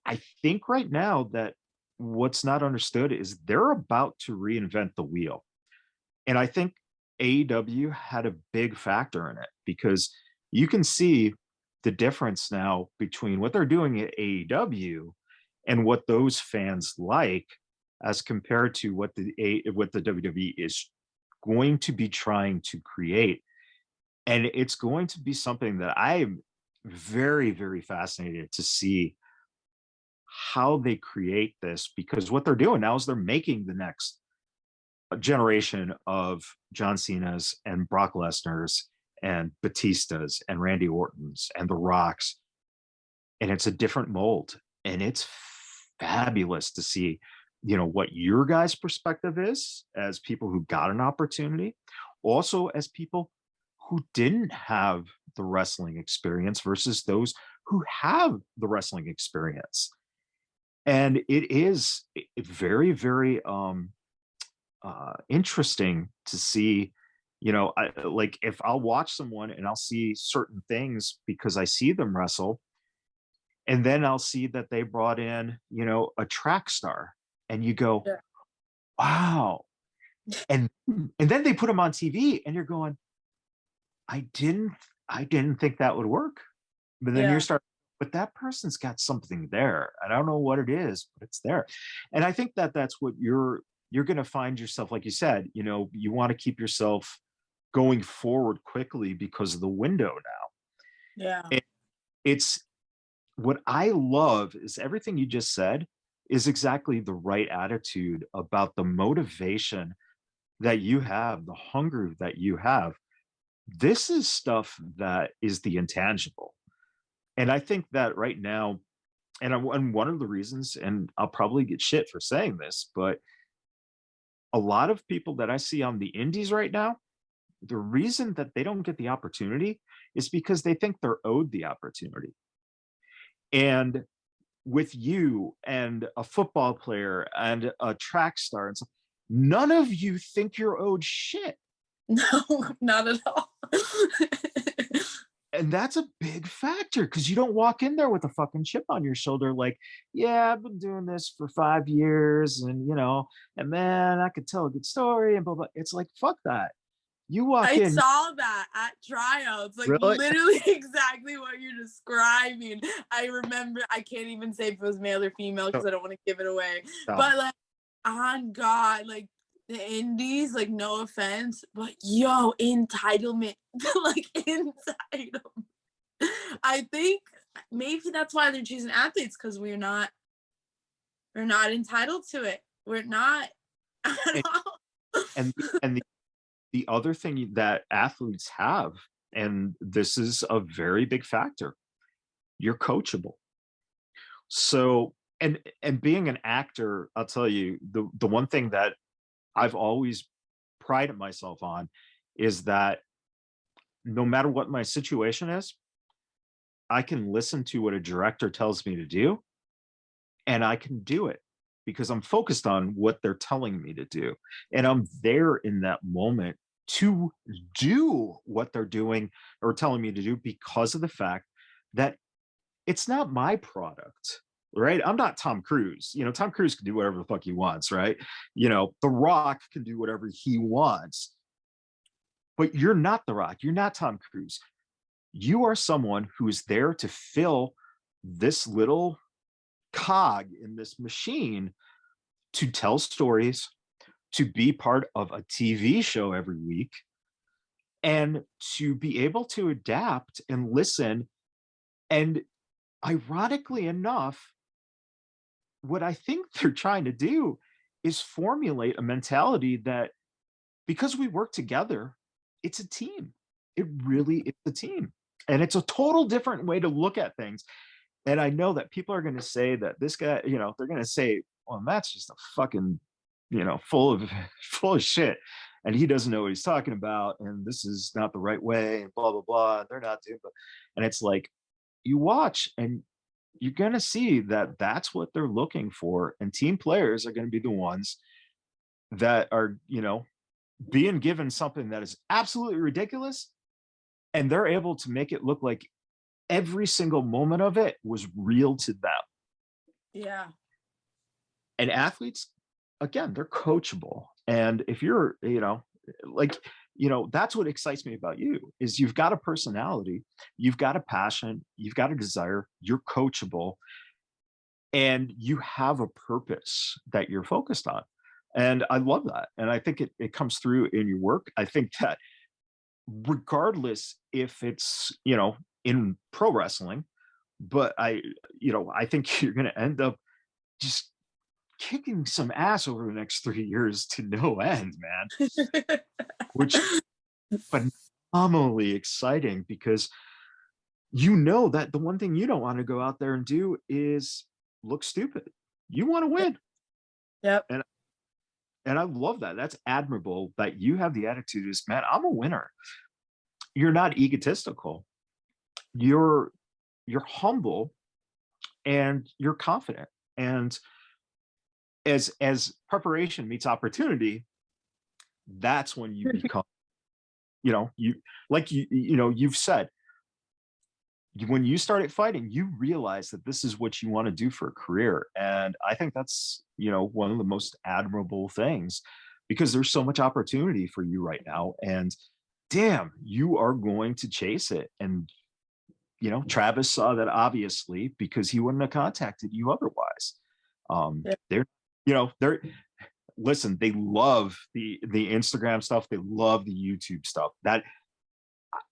I think right now that what's not understood is they're about to reinvent the wheel. And I think AEW had a big factor in it, because you can see the difference now between what they're doing at AEW and what those fans like, as compared to what the WWE is going to be trying to create. And it's going to be something that I'm very, very fascinated to see how they create this, because what they're doing now is they're making the next generation of John Cena's and Brock Lesnar's and Batista's and Randy Orton's and The Rock's. And it's a different mold. And it's fabulous to see, what your guys' perspective is as people who got an opportunity, also as people who didn't have the wrestling experience versus those who have the wrestling experience. And it is very, very interesting to see, like if I'll watch someone and I'll see certain things because I see them wrestle, and then I'll see that they brought in, a track star, and you go, Yeah. wow. And then they put them on TV and you're going, I didn't think that would work. But then Yeah. but that person's got something there. I don't know what it is, but it's there. And I think that that's what you're going to find yourself, like you said, you want to keep yourself going forward quickly because of the window now. Yeah. And it's what I love is everything you just said is exactly the right attitude about the motivation that you have, the hunger that you have. This is stuff that is the intangible. And I think that right now, and one of the reasons, and I'll probably get shit for saying this, but a lot of people that I see on the indies right now, the reason that they don't get the opportunity is because they think they're owed the opportunity. And with you and a football player and a track star and stuff, none of you think you're owed shit. No, not at all. And that's a big factor, because you don't walk in there with a fucking chip on your shoulder like, yeah, I've been doing this for 5 years, and and man, I could tell a good story and blah blah. It's like, fuck that. You walk I in, saw that at tryouts, like really? literally exactly what you're describing. I remember, I can't even say if it was male or female No, because I don't want to give it away. no. But like, on God, like the indies, like no offense, but yo, entitlement, like entitlement. I think maybe that's why they're choosing athletes because we're not entitled to it. We're not at And all. and the other thing that athletes have, and this is a very big factor, you're coachable. So, and being an actor, I'll tell you, the one thing that I've always prided myself on is that no matter what my situation is, I can listen to what a director tells me to do and I can do it because I'm focused on what they're telling me to do. And I'm there in that moment to do what they're doing or telling me to do because of the fact that it's not my product, right? I'm not Tom Cruise. Tom Cruise can do whatever the fuck he wants, right? The Rock can do whatever he wants, but you're not The Rock. You're not Tom Cruise. You are someone who is there to fill this little cog in this machine to tell stories, to be part of a TV show every week, and to be able to adapt and listen. And ironically enough, what I think they're trying to do is formulate a mentality that because we work together, it's a team. It really is a team. And it's a total different way to look at things. And I know that people are going to say that this guy, they're going to say, well, Matt's just a fucking, full of full of shit. And he doesn't know what he's talking about. And this is not the right way, and blah, blah, blah. They're not doing it. And it's like, you watch and you're going to see that that's what they're looking for. And team players are going to be the ones that are, being given something that is absolutely ridiculous. And they're able to make it look like every single moment of it was real to them. Yeah. And athletes, again, they're coachable. And if you're, like, that's what excites me about you is you've got a personality, you've got a passion, you've got a desire, you're coachable, and you have a purpose that you're focused on. And I love that. And I think it comes through in your work. I think that regardless if it's, in pro wrestling, but I think you're going to end up just kicking some ass over the next 3 years to no end, man, which is phenomenally exciting because that the one thing you don't want to go out there and do is look stupid. You want to win. Yep. And I love that. That's admirable that you have the attitude is, man, I'm a winner. You're not egotistical. You're humble and you're confident. And as preparation meets opportunity, that's when you become, you like you've said, when you started fighting, you realize that this is what you want to do for a career. And I think that's, one of the most admirable things because there's so much opportunity for you right now. And damn, you are going to chase it. And, Travis saw that obviously because he wouldn't have contacted you otherwise. Yeah. They're listen, they love the Instagram stuff, they love the YouTube stuff. That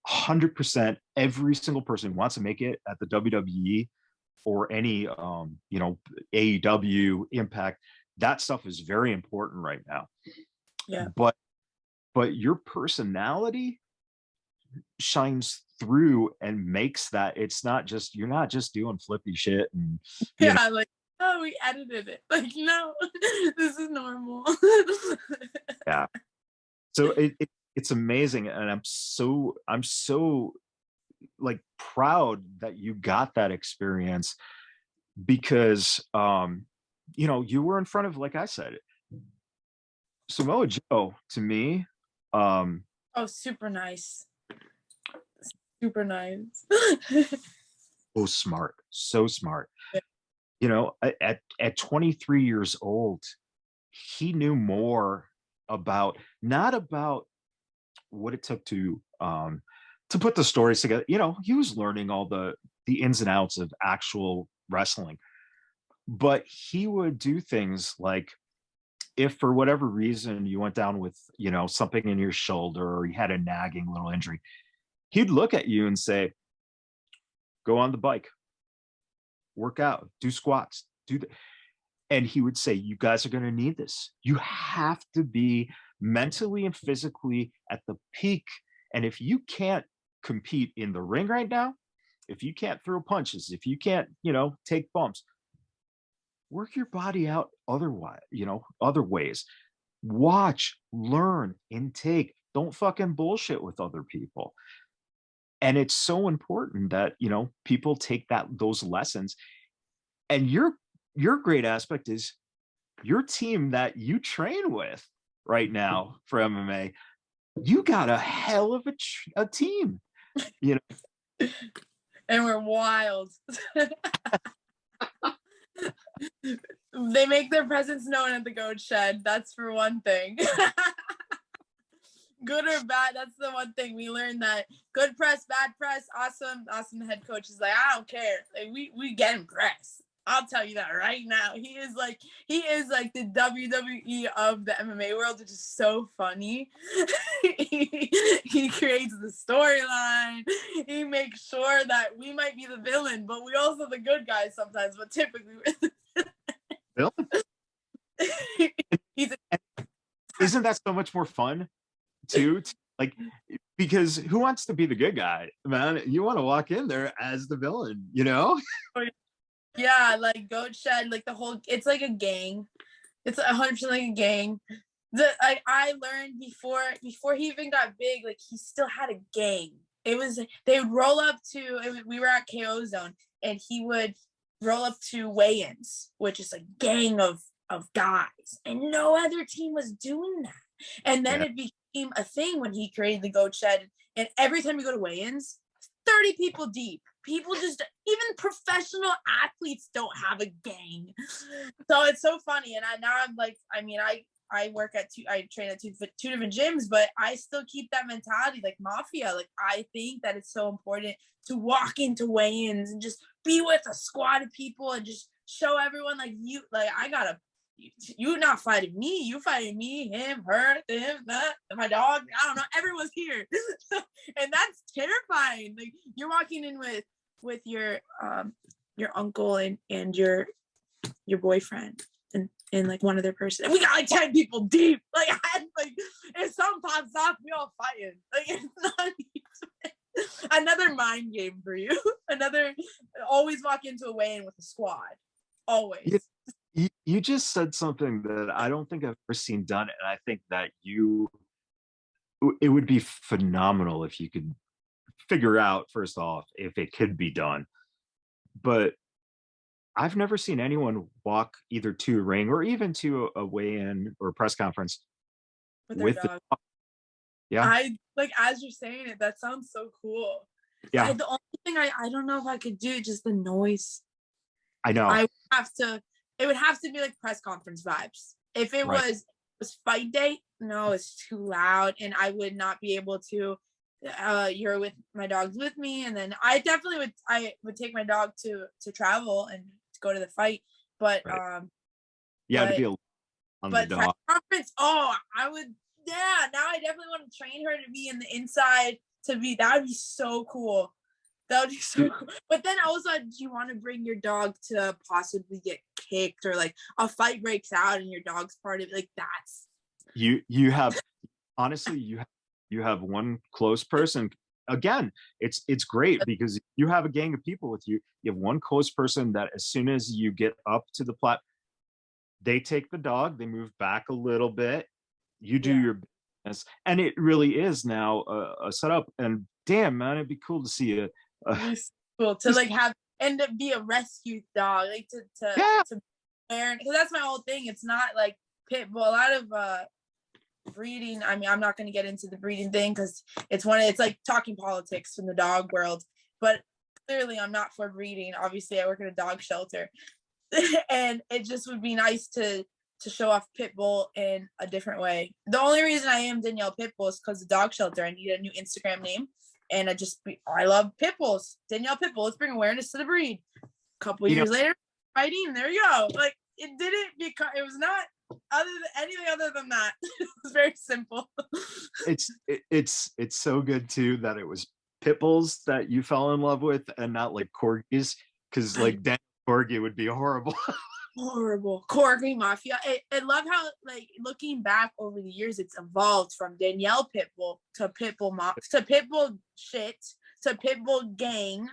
100% every single person who wants to make it at the WWE or any AEW Impact, that stuff is very important right now. Yeah. But your personality shines through and makes that you're not just doing flippy shit and Yeah, like, oh, we edited it. Like, no, this is normal. yeah. So it's amazing, and I'm so like proud that you got that experience because you were in front of, like I said, Samoa Joe to me. Oh, super nice. Super nice. Oh, smart, so smart. At 23 years old, he knew more about not about what it took to put the stories together. You know, he was learning all the ins and outs of actual wrestling, but he would do things like, if for whatever reason you went down with, you know, something in your shoulder or you had a nagging little injury, he'd look at you and say, go on the bike, work out, do squats, do the, and he would say, you guys are going to need this. You have to be mentally and physically at the peak. And if you can't compete in the ring right now, if you can't throw punches, if you can't, you know, take bumps, work your body out otherwise, you know, other ways. Watch, learn, intake. Don't fucking bullshit with other people. And it's so important that, you know, people take those lessons. And your great aspect is your team that you train with right now for MMA. You got a hell of a team, you know. And we're wild. They make their presence known at the goat shed. That's for one thing. Good or bad, that's the one thing we learned, that good press, bad press, awesome head coach is like, I don't care. Like we get him press. I'll tell you that right now. He is like the WWE of the MMA world, which is so funny. he creates the storyline. He makes sure that we might be the villain, but we also the good guys sometimes, but typically we're Isn't that so much more fun too? Like, because who wants to be the good guy, man? You want to walk in there as the villain, you know? Yeah, like goat shed, like the whole, it's like a gang. It's 100% like a gang. I learned before he even got big, like he still had a gang. It was, they would roll up to, we were at KO Zone, and he would roll up to weigh-ins, which is a gang of guys, and no other team was doing that. And then it became a thing when he created the goat shed, and every time you go to weigh-ins, 30 people deep. People just, even professional athletes don't have a gang. So it's so funny. And I work at I train at two different gyms, but I still keep that mentality, like mafia. Like, I think that it's so important to walk into weigh-ins and just be with a squad of people and just show everyone, like, you're not fighting me, you fighting me, him, her, him, that, my dog, I don't know, everyone's here. And that's terrifying. Like, you're walking in with your uncle and your boyfriend and like one other person, and we got like 10 people deep. Like, if something pops off, we all fighting. Like, it's not even another mind game for you. Always walk into a weigh-in with a squad, always. You just said something that I don't think I've ever seen done, and I think that it would be phenomenal if you could figure out, first off, if it could be done. But I've never seen anyone walk either to a ring or even to a weigh-in or a press conference with the dog. Yeah. I like, as you're saying it, that sounds so cool. Yeah. The only thing I don't know if I could do, just the noise. I know. It would have to be like press conference vibes. If it was fight day, no, it's too loud, and I would not be able to. You're with my dog's with me, and then I would take my dog to travel and to go to the fight. But to be on the dog. Press conference, I would. Yeah, now I definitely want to train her to be in the inside. That would be so cool. That would be so cool. But then also, do you want to bring your dog to possibly get kicked, or like a fight breaks out and your dog's part of it? Like, that's you have, honestly, you have one close person. Again, it's great because you have a gang of people with you. You have one close person that as soon as you get up to the platform, they take the dog, they move back a little bit, you do your business, and it really is now a setup. And damn, man, it'd be cool to see a cool to like have end up be a rescue dog, like to learn, because that's my whole thing. It's not like pit bull. A lot of breeding, I mean, I'm not going to get into the breeding thing because it's like talking politics in the dog world, but clearly I'm not for breeding. Obviously I work at a dog shelter. And it just would be nice to to show off Pitbull in a different way. The only reason I am Danielle Pitbull is because the dog shelter. I need a new Instagram name, and I love Pitbulls. Danielle Pitbull. Let's bring awareness to the breed. A couple years later, fighting. There you go. Like, it didn't because it was not anything other than that. It was very simple. It's so good too that it was pit bulls that you fell in love with and not like corgis, because like that corgi would be horrible. Horrible corgi mafia. I love how, like, looking back over the years, it's evolved from Danielle Pitbull to Pitbull to Pitbull shit to Pitbull gang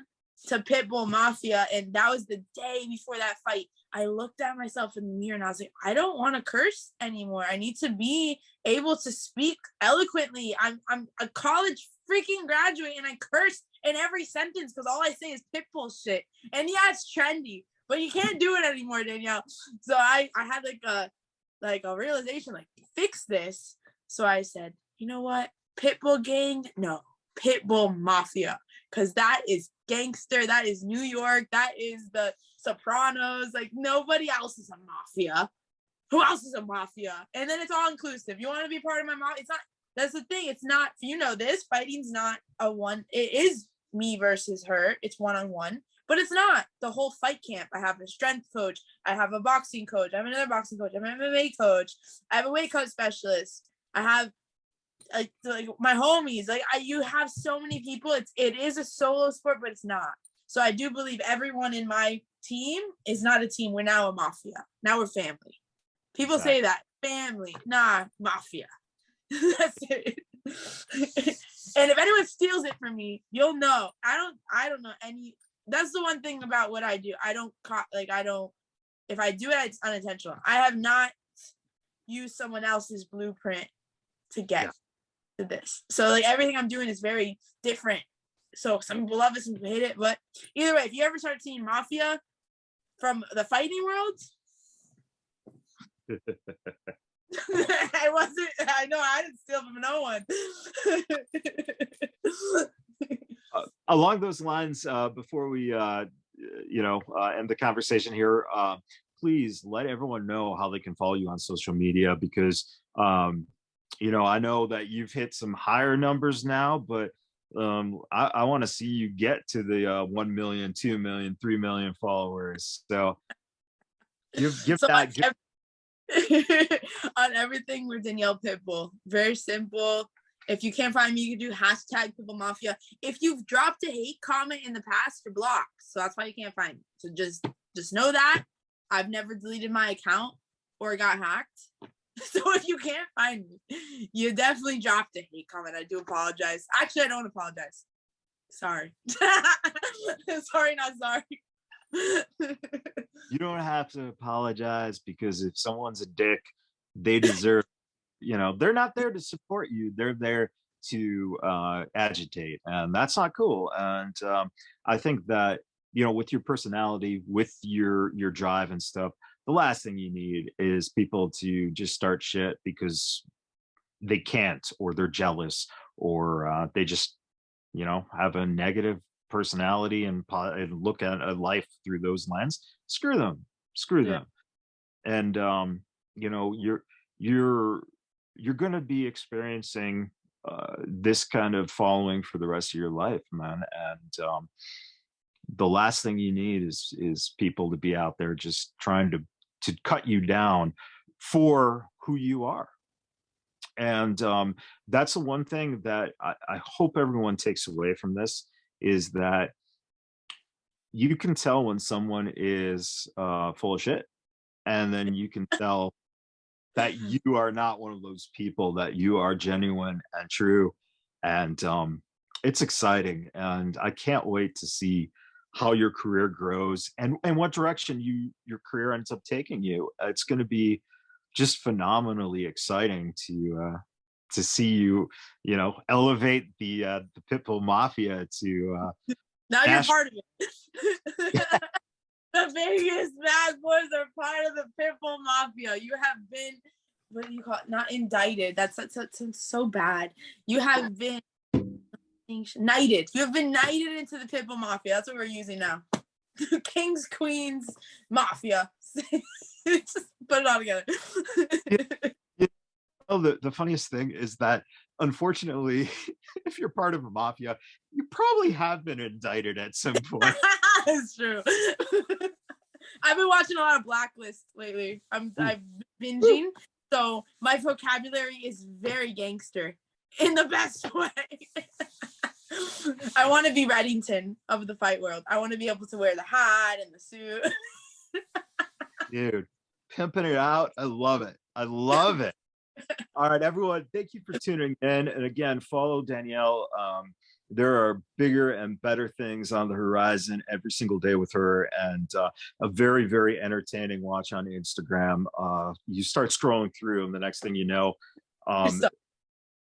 to Pitbull mafia. And that was the day before that fight. I looked at myself in the mirror and I was like, I don't want to curse anymore. I need to be able to speak eloquently. I'm a college freaking graduate and I curse in every sentence because all I say is Pitbull shit. And yeah, it's trendy, but you can't do it anymore, Danielle. So I had like a realization, like, fix this. So I said, you know what? Pitbull gang? No, Pitbull mafia. Because that is gangster. That is New York. That is the Sopranos. Like, nobody else is a mafia. Who else is a mafia? And then it's all inclusive. You want to be part of my mafia? It's not. That's the thing. It's not. You know this. Fighting's not a one. It is me versus her. It's one-on-one. But it's not the whole fight camp. I have a strength coach. I have a boxing coach. I have another boxing coach. I have an MMA coach. I have a weight cut specialist. I have like my homies. Like, you have so many people. It is a solo sport, but it's not. So I do believe everyone in my team is not a team. We're now a mafia. Now we're family. People say that family, nah, mafia. That's it. And if anyone steals it from me, you'll know. I don't know any. That's the one thing about what I do. I don't. If I do it, it's unintentional. I have not used someone else's blueprint to get to this. So like everything I'm doing is very different. So some people love it, some people hate it. But either way, if you ever start seeing mafia from the fighting world, I know I didn't steal from no one. Along those lines, before we end the conversation here, please let everyone know how they can follow you on social media, because I know that you've hit some higher numbers now, but I want to see you get to the 1 million, 2 million, 3 million followers. So give so that. On everything, we're Danielle Pitbull. Very simple. If you can't find me, you can do hashtag Pitbull Mafia. If you've dropped a hate comment in the past, you're blocked. So that's why you can't find me. So just know that. I've never deleted my account or got hacked. So if you can't find me, you definitely dropped a hate comment. I do apologize. Actually, I don't apologize. Sorry. Sorry, not sorry. You don't have to apologize, because if someone's a dick, they deserve, they're not there to support you. They're there to agitate, and that's not cool. And I think that, with your personality, with your drive and stuff, the last thing you need is people to just start shit because they can't, or they're jealous, or they just, have a negative personality and look at a life through those lens. Screw them. And you're going to be experiencing this kind of following for the rest of your life, man. And the last thing you need is people to be out there just trying to cut you down for who you are. And that's the one thing that I hope everyone takes away from this, is that you can tell when someone is full of shit, and then you can tell that you are not one of those people, that you are genuine and true. And it's exciting, and I can't wait to see how your career grows and what direction your career ends up taking you. It's going to be just phenomenally exciting to see you, elevate the Pitbull Mafia to now you're part of it. The biggest bad boys are part of the Pitbull Mafia. You have been, what do you call it? Not indicted. That's so bad. You have been knighted. You have been knighted into the Pitbull Mafia. That's what we're using now. Kings, queens, mafia. It's just put it all together. You know, the funniest thing is that unfortunately, if you're part of a mafia, you probably have been indicted at some point. That's true. I've been watching a lot of Blacklist lately. I've binging, so my vocabulary is very gangster in the best way. I want to be Reddington of the fight world. I want to be able to wear the hat and the suit. Dude, pimping it out. I love it. I love it. All right, everyone. Thank you for tuning in. And again, follow Danielle. There are bigger and better things on the horizon every single day with her, and a very, very entertaining watch on Instagram. You start scrolling through, and the next thing you know,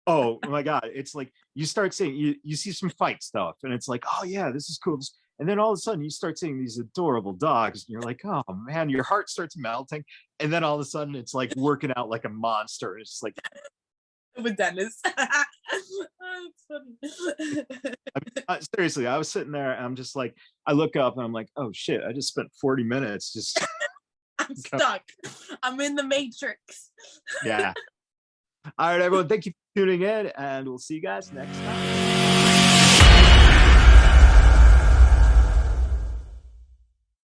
oh my God, it's like you start seeing, you see some fight stuff, and it's like, oh yeah, this is cool. And then all of a sudden you start seeing these adorable dogs, and you're like, oh man, your heart starts melting. And then all of a sudden it's like working out like a monster. It's like with Dennis. Oh, it's funny. I mean, seriously, I was sitting there and I'm just like, I look up and I'm like, oh shit, I just spent 40 minutes just I'm stuck. I'm in the matrix. Yeah. All right, everyone, thank you for tuning in, and we'll see you guys next time.